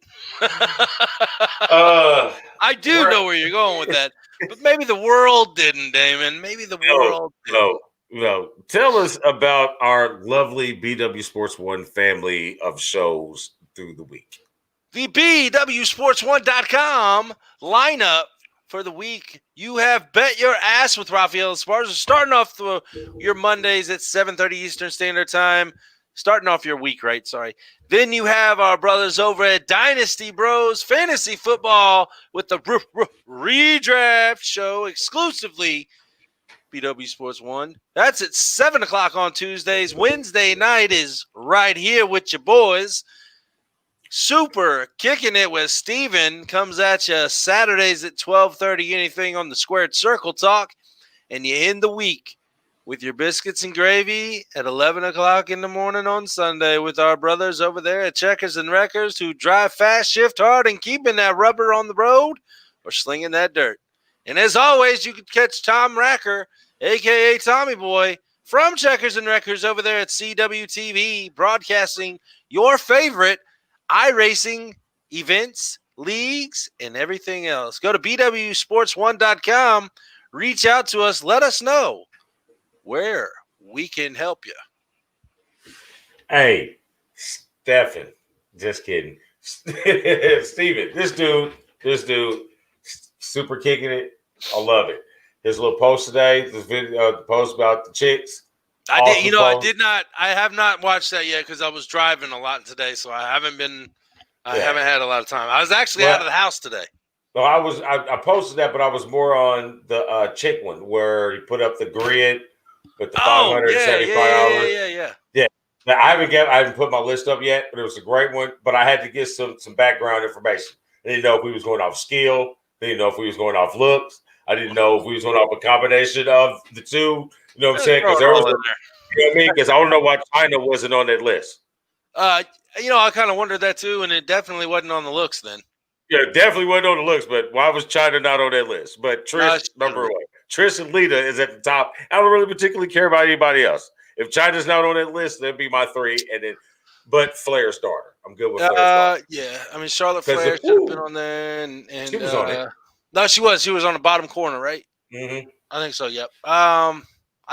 I do know where you're going with that. But maybe the world didn't, Damon. Maybe the world didn't. No. Tell us about our lovely BW Sports One family of shows through the week. The BWSports1.com lineup for the week. You have Bet Your Ass with Rafael Esparza starting off your Mondays at 7:30 Eastern Standard Time. Starting off your week, right? Sorry. Then you have our brothers over at Dynasty Bros Fantasy Football with the Redraft Show exclusively BW Sports One. That's at 7 o'clock on Tuesdays. Wednesday night is right here with your boys. Super Kicking It with Steven comes at you Saturdays at 12:30. Anything on the Squared Circle Talk. And you end the week with your biscuits and gravy at 11 o'clock in the morning on Sunday with our brothers over there at Checkers and Wreckers who drive fast, shift hard, and keeping that rubber on the road or slinging that dirt. And as always, you can catch Tom Racker, a.k.a. Tommy Boy, from Checkers and Wreckers over there at CWTV, broadcasting your favorite iRacing events, leagues, and everything else. Go to BWSports1.com, reach out to us, let us know where we can help you. Hey, Stefan, just kidding. Steven, this dude, super kicking it. I love it. His little post today, this video, the post about the chicks. I have not watched that yet because I was driving a lot today, so I haven't had a lot of time. I was actually out of the house today. No, I posted that, but I was more on the chick one where he put up the grid with the $575. Yeah. Now, I haven't put my list up yet, but it was a great one. But I had to get some background information. I didn't know if we was going off skill. I didn't know if we was going off looks. I didn't know if we was going off a combination of the two. You know what I'm saying? Because you know what I mean? Because I don't know why China wasn't on that list. I kind of wondered that too, and it definitely wasn't on the looks then. Yeah, it definitely wasn't on the looks, but why was China not on that list? But Trish, number one. Trish and Lita is at the top. I don't really particularly care about anybody else. If China's not on that list, that'd be my three. But Flair's daughter. I'm good with Flair's daughter. Yeah. I mean, Charlotte Flair should have been on there. And she was on it. No, she was. She was on the bottom corner, right? Mm-hmm. I think so, yep. I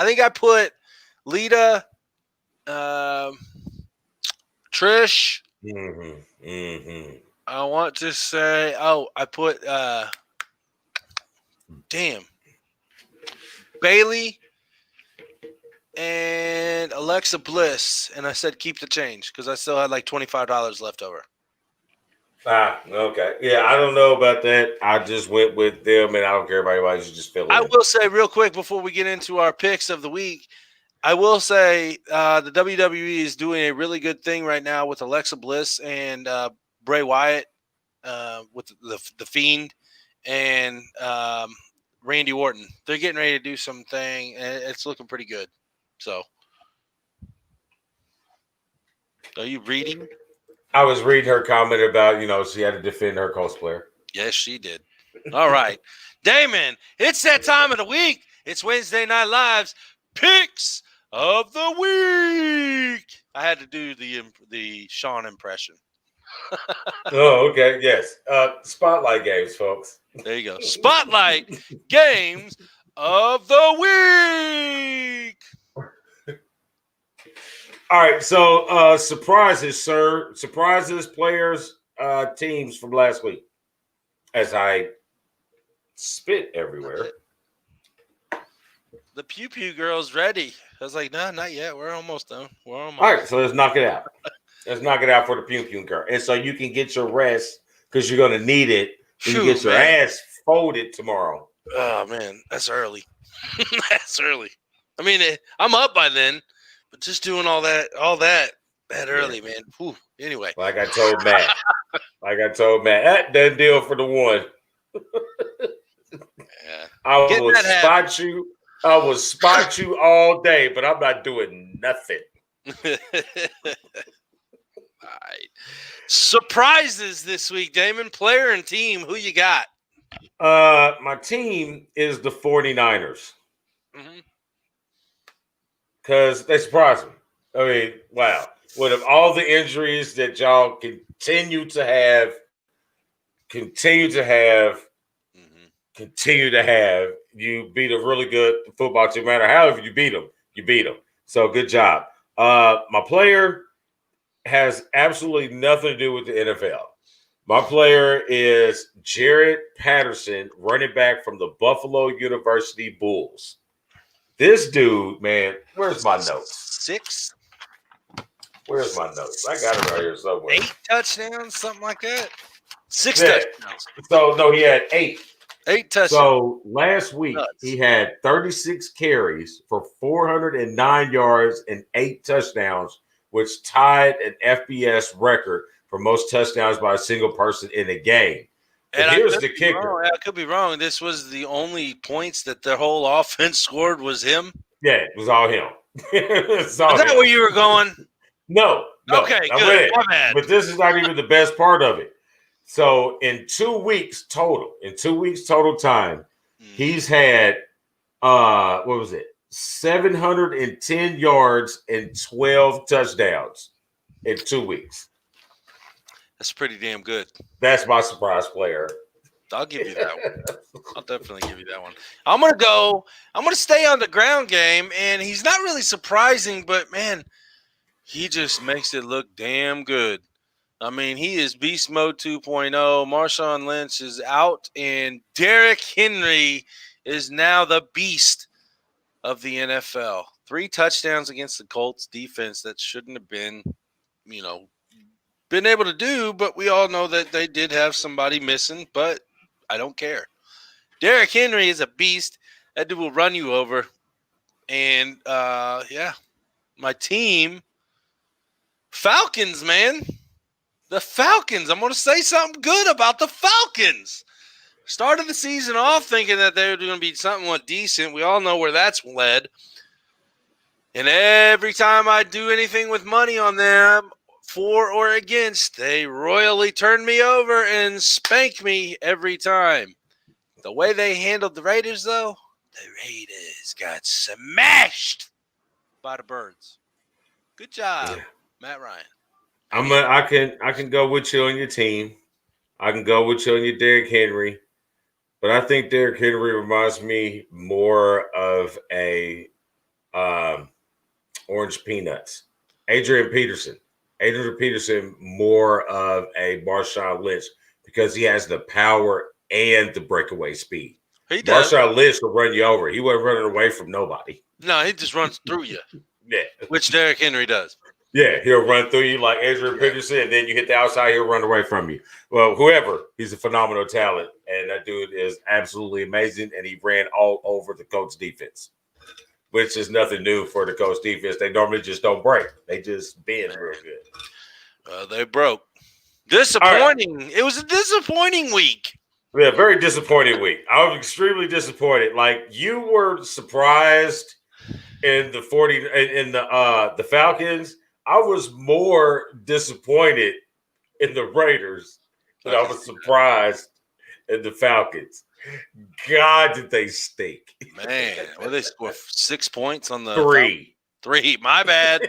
think I put Lita, Trish. Mm-hmm. Mm-hmm. I want to say, I put, Bailey and Alexa Bliss, and I said keep the change because I still had like $25 left over. Okay. Yeah, I don't know about that. I just went with them, and I don't care about anybody. You just fill it. I will say real quick before we get into our picks of the week, I will say the WWE is doing a really good thing right now with Alexa Bliss and Bray Wyatt with the Fiend and Randy Orton. They're getting ready to do something, and it's looking pretty good. So, Are you reading? I was reading her comment about, she had to defend her Colts player. Yes, she did. All right. Damon, it's that time of the week. It's Wednesday Night Live's Picks of the Week. I had to do the Shawn impression. Oh, okay. Yes. Spotlight games, folks. There you go. Spotlight Games of the Week. All right. So surprises, sir. Surprises, players, teams from last week. As I spit everywhere. The Pew Pew girl's ready. I was like, no, not yet. We're almost done. All right. So let's knock it out. Let's knock it out for the Pew Pew girl. And so you can get your rest because you're going to need it. You get your ass folded tomorrow. Oh, man. That's early. That's early. I mean, I'm up by then, but just doing all that early, man. Whew. Anyway. Like I told Matt. That doesn't deal for the one. Yeah. I will spot you all day, but I'm not doing nothing. All right. Surprises this week, Damon. Player and team. Who you got? My team is the 49ers. Because they surprised me. I mean, wow. With all the injuries that y'all continue to have, you beat a really good football team. No matter however you beat them. So good job. My player has absolutely nothing to do with the NFL. My player is Jared Patterson, running back from the Buffalo University Bulls. This dude, man, where's my notes? 6. Where's my notes? I got it right here somewhere. 8 touchdowns, something like that. 6 touchdowns. So no, he had 8. 8 touchdowns. So last week he had 36 carries for 409 yards and 8 touchdowns, which tied an FBS record for most touchdowns by a single person in a game. And here's the kicker. I could be wrong. This was the only points that their whole offense scored was him? Yeah, it was all him. Is that where you were going? No. Okay, good. My bad. But this is not even the best part of it. So in 2 weeks total time, he's had 710 yards and 12 touchdowns in 2 weeks. That's pretty damn good. That's my surprise player. I'll give you that one. I'll definitely give you that one. I'm gonna stay on the ground game, and he's not really surprising, but man, he just makes it look damn good. I mean, he is beast mode 2.0. Marshawn Lynch is out, and Derrick Henry is now the beast of the NFL. 3 touchdowns against the Colts defense that shouldn't have been, been able to do, but we all know that they did have somebody missing, but I don't care. Derrick Henry is a beast. That dude will run you over. And, my team, Falcons, man. The Falcons. I'm going to say something good about the Falcons. Started the season off thinking that they were going to be somewhat decent. We all know where that's led. And every time I do anything with money on them, for or against, they royally turn me over and spank me every time. The way they handled the Raiders, though, the Raiders got smashed by the Birds. Good job, Matt Ryan. I can go with you on your team. I can go with you on your Derrick Henry. But I think Derrick Henry reminds me more of a Orange Peanuts. Adrian Peterson more of a Marshawn Lynch because he has the power and the breakaway speed. He does. Marshawn Lynch will run you over. He wasn't running away from nobody. No, he just runs through you. Yeah. Which Derrick Henry does. Yeah, he'll run through you like Adrian Peterson, and then you hit the outside, he'll run away from you. Well, whoever, he's a phenomenal talent, and that dude is absolutely amazing, and he ran all over the Colts defense, which is nothing new for the Colts defense. They normally just don't break. They just bend real good. They broke. Disappointing. Right. It was a disappointing week. Yeah, very disappointing week. I was extremely disappointed. Like, you were surprised in the Falcons. I was more disappointed in the Raiders than I was surprised in the Falcons. God, did they stink. Man, well, they score 6 points on the Three. My bad.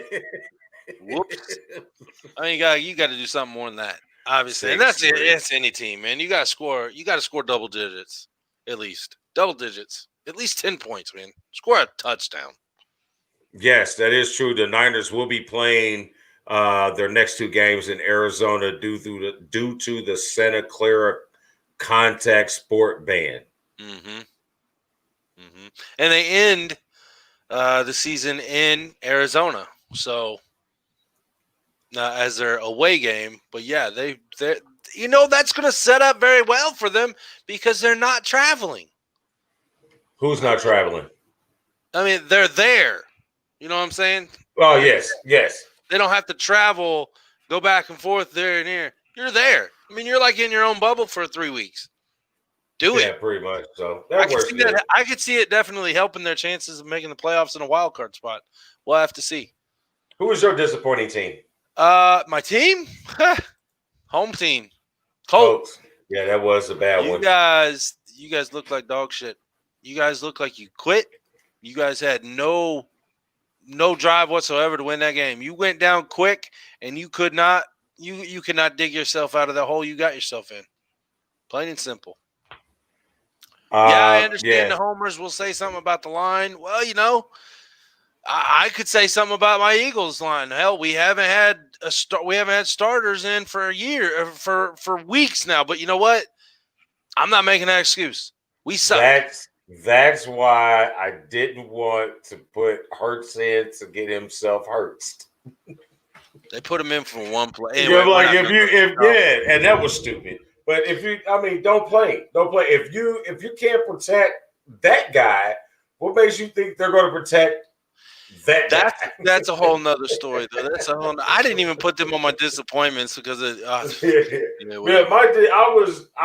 Whoops. I mean, you got to do something more than that, obviously. And that's it. It's any team, man. You got to score. You got to score double digits, at least. Double digits. At least 10 points, man. Score a touchdown. Yes, that is true. The Niners will be playing their next 2 games in Arizona due to the Santa Clara contact sport ban. Mm-hmm. And they end the season in Arizona, so as their away game. But yeah, they that's going to set up very well for them because they're not traveling. Who's not traveling? I mean, they're there. You know what I'm saying? Oh, yes. They don't have to travel, go back and forth there and here. You're there. I mean, you're like in your own bubble for 3 weeks. Do it. Yeah, pretty much. So I could see it definitely helping their chances of making the playoffs in a wild card spot. We'll have to see. Who was your disappointing team? My team? Home team. Colts. Yeah, that was a bad one. You guys look like dog shit. You guys look like you quit. You guys had no drive whatsoever to win that game. You went down quick, and you could not dig yourself out of the hole you got yourself in. Plain and simple. I understand the homers will say something about the line. Well, I could say something about my Eagles line. Hell, we haven't had starters in for a year, for weeks now. But you know what? I'm not making that excuse. We suck. That's why I didn't want to put Hurts in to get himself hurt. They put him in for one play. Anyway, and that was stupid. But don't play. If you can't protect that guy, what makes you think they're going to protect that guy? That's a whole nother story, though. I didn't even put them on my disappointments because I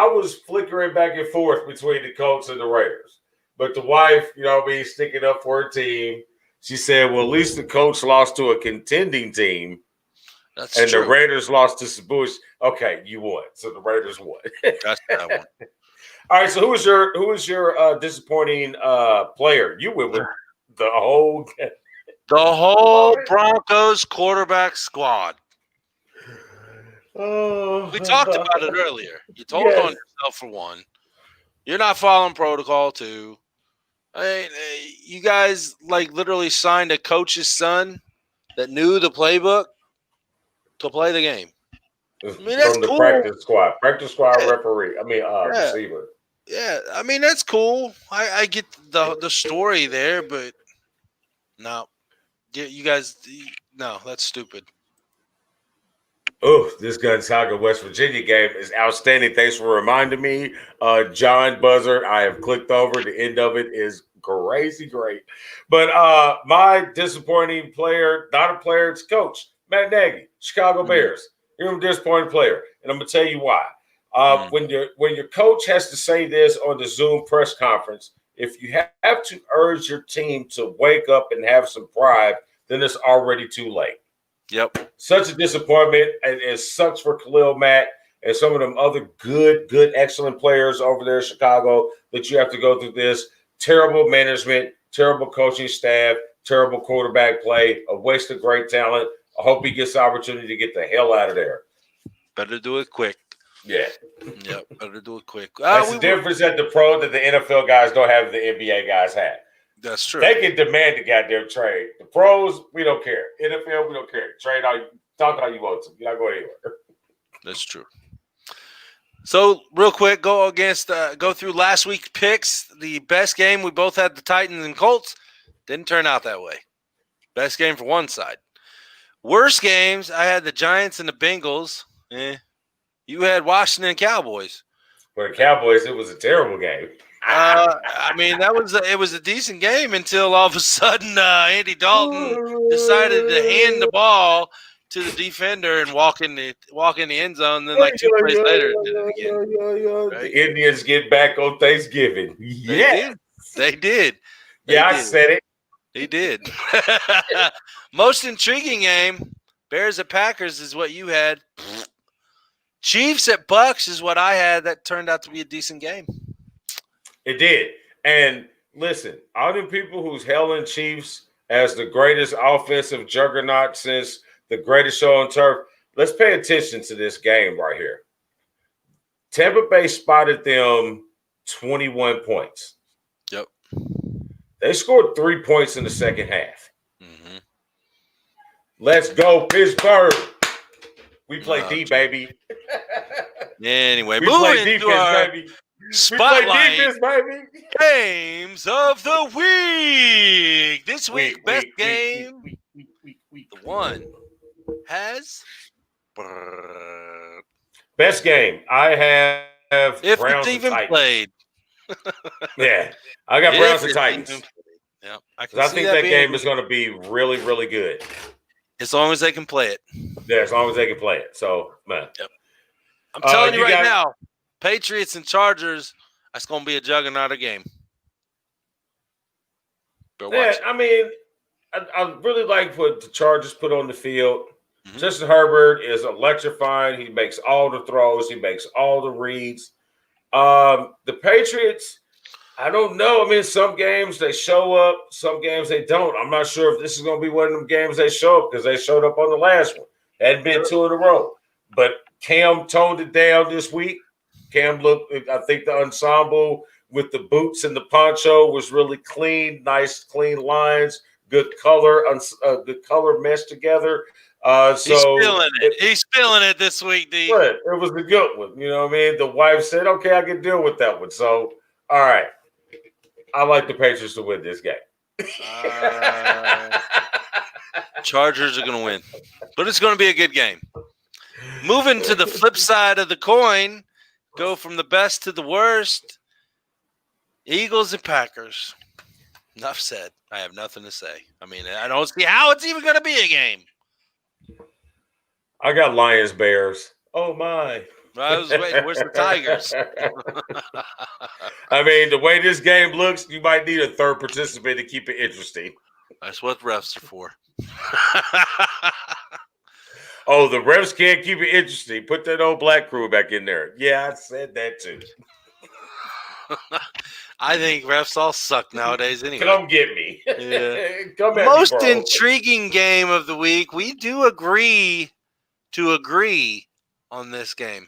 was flickering back and forth between the Colts and the Raiders. But the wife, sticking up for her team, she said, well, at least the Colts lost to a contending team. That's and true. The Raiders lost to some bush. Okay, you won. So the Raiders won. That's that one. All right. So who was your disappointing player? You went with the whole Broncos quarterback squad. Oh, we talked about it earlier. You told on yourself for one. You're not following protocol 2. You guys literally signed a coach's son that knew the playbook to play the game. From the cool. Practice squad referee. Receiver. Yeah, that's cool. I get the story there, but no, you guys, no, that's stupid. Oh, this Gonzaga West Virginia game is outstanding. Thanks for reminding me. John Buzzard, I have clicked over. The end of it is crazy great. But my disappointing player, not a player, it's coach. Matt Nagy, Chicago Bears. You're a disappointing player, and I'm going to tell you why. When your coach has to say this on the Zoom press conference, if you have to urge your team to wake up and have some pride, then it's already too late. Yep. Such a disappointment, and it sucks for Khalil Mack and some of them other good, excellent players over there in Chicago that you have to go through this. Terrible management, terrible coaching staff, terrible quarterback play, a waste of great talent. I hope he gets the opportunity to get the hell out of there. Better do it quick. Yeah. Yep, better do it quick. That's the difference at the pro that the NFL guys don't have the NBA guys have. That's true. They can demand the goddamn trade. The pros, we don't care. NFL, we don't care. Trade talk all you want to. You're not going anywhere. That's true. So real quick, go through last week's picks. The best game, we both had the Titans and Colts. Didn't turn out that way. Best game for one side. Worst games, I had the Giants and the Bengals. You had Washington and Cowboys. For the Cowboys, it was a terrible game. It was a decent game until all of a sudden Andy Dalton decided to hand the ball to the defender and walk in the end zone. And then 2 plays later, did it again. Right? The Indians get back on Thanksgiving. Yeah, they did. I said it. He did. Most intriguing game, Bears at Packers is what you had. Chiefs at Bucks is what I had. That turned out to be a decent game. It did. And listen, all the people who's hailing Chiefs as the greatest offensive juggernaut since the greatest show on turf, let's pay attention to this game right here. Tampa Bay spotted them 21 points. Yep. They scored 3 points in the second half. Mm-hmm. Let's go, Pittsburgh. We play D, baby. Anyway, we play moving defense, to our baby. spotlight We play defense, baby. games of the week. This week, best game. The one has best game. I have if Browns it's even and Titans. Played. Yeah, I got Browns and Titans. Yeah, I think that game is going to be really, really good. As long as they can play it. Yeah, as long as they can play it. So, man. Yep. I'm telling you right now, Patriots and Chargers, that's going to be a juggernaut of game. Yeah, I mean, I really like what the Chargers put on the field. Mm-hmm. Justin Herbert is electrifying. He makes all the throws. He makes all the reads. The Patriots, I don't know. I mean, some games they show up, some games they don't. I'm not sure if this is going to be one of them games they show up because they showed up on the last one. Hadn't been 2 in a row. But Cam toned it down this week. Cam looked, I think the ensemble with the boots and the poncho was really clean, nice, clean lines, good color meshed together. He's feeling it. He's feeling it this week, D. It was a good one. You know what I mean? The wife said, okay, I can deal with that one. So, all right. I like the Patriots to win this game. Chargers are going to win. But it's going to be a good game. Moving to the flip side of the coin, go from the best to the worst. Eagles and Packers. Enough said. I have nothing to say. I mean, I don't see how it's even going to be a game. I got Lions, Bears. Oh, my. I was waiting. Where's the Tigers? I mean, the way this game looks, you might need a third participant to keep it interesting. That's what refs are for. Oh, the refs can't keep it interesting. Put that old black crew back in there. Yeah, I said that too. I think refs all suck nowadays anyway. Come get me. Yeah. Come at Most me, bro. intriguing game of the week. We do agree on this game.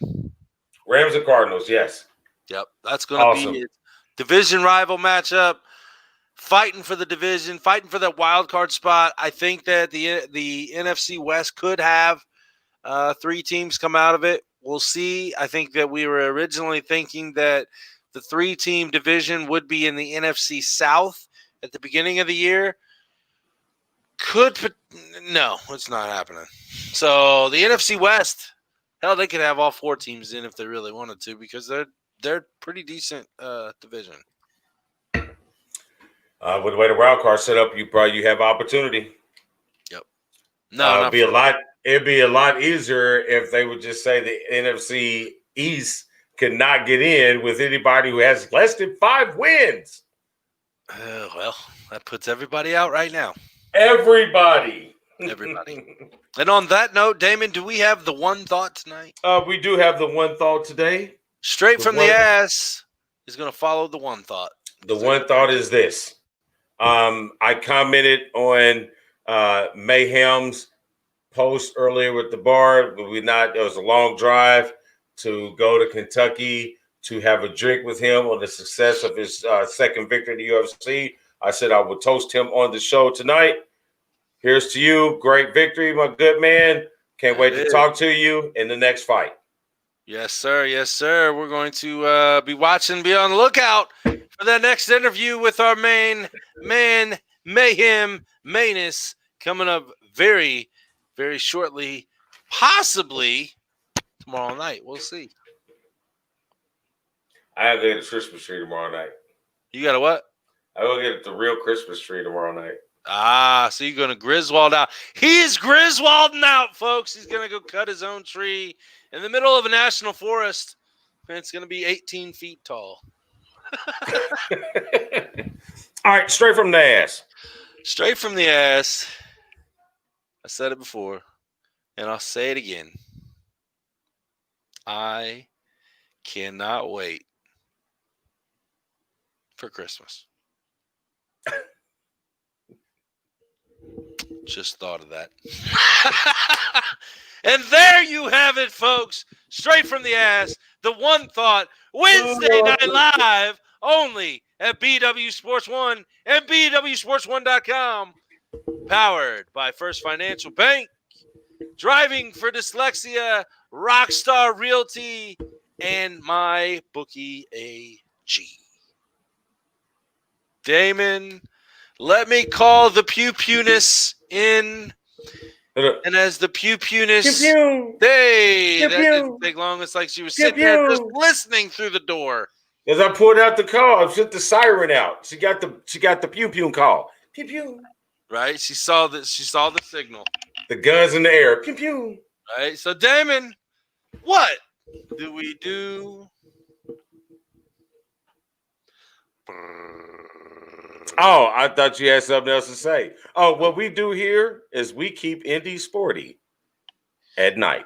Rams and Cardinals, yes. Yep, that's going to be a division rival matchup. Fighting for the division, fighting for that wild card spot. I think that the NFC West could have 3 teams come out of it. We'll see. I think that we were originally thinking that the 3-team division would be in the NFC South at the beginning of the year. No, it's not happening. So the NFC West, hell, they could have all 4 teams in if they really wanted to because they're pretty decent division. With the way the wild card set up, you have opportunity. Yep. It'd be a lot easier if they would just say the NFC East could not get in with anybody who has less than 5 wins. Well, that puts everybody out right now. Everybody. And on that note, Damon, do we have the one thought tonight? We do have the one thought today. Straight from the ass is going to follow the one thought. The one thought is this. I commented on Mayhem's post earlier with the bar. It was a long drive to go to Kentucky to have a drink with him on the success of his second victory in the UFC. I said I would toast him on the show tonight. Here's to you. Great victory, my good man. Can't wait to talk to you in the next fight. Yes, sir. Yes, sir. We're going to be watching, be on the lookout for that next interview with our main man, Mayhem Manus, coming up very, very shortly, possibly tomorrow night. We'll see. I have to get a Christmas tree tomorrow night. You got a what? I will get the real Christmas tree tomorrow night. So you're going to Griswold out. He is Griswolding out, folks. He's going to go cut his own tree in the middle of a national forest, and it's going to be 18 feet tall. All right, straight from the ass. Straight from the ass. I said it before. And I'll say it again. I cannot wait for Christmas. Just thought of that. And there you have it, folks. Straight from the ass. The One Thought Wednesday Night Live only at BW Sports One and BWSports1.com. Powered by First Financial Bank. Driving for Dyslexia, Rockstar Realty, and mybookie.ag. Damon, let me call the Pew-Pewness in. And as the Pew-Pewness, hey, that didn't take long. It's like she was sitting there just listening through the door. As I pulled out the call, I put the siren out. She got the pew-pew call. Pew-pew. Right? She saw the signal. The guns in the air. Pew-pew. Right? So, Damon, what do we do? Oh, I thought you had something else to say. Oh, what we do here is we keep Indy sporty at night.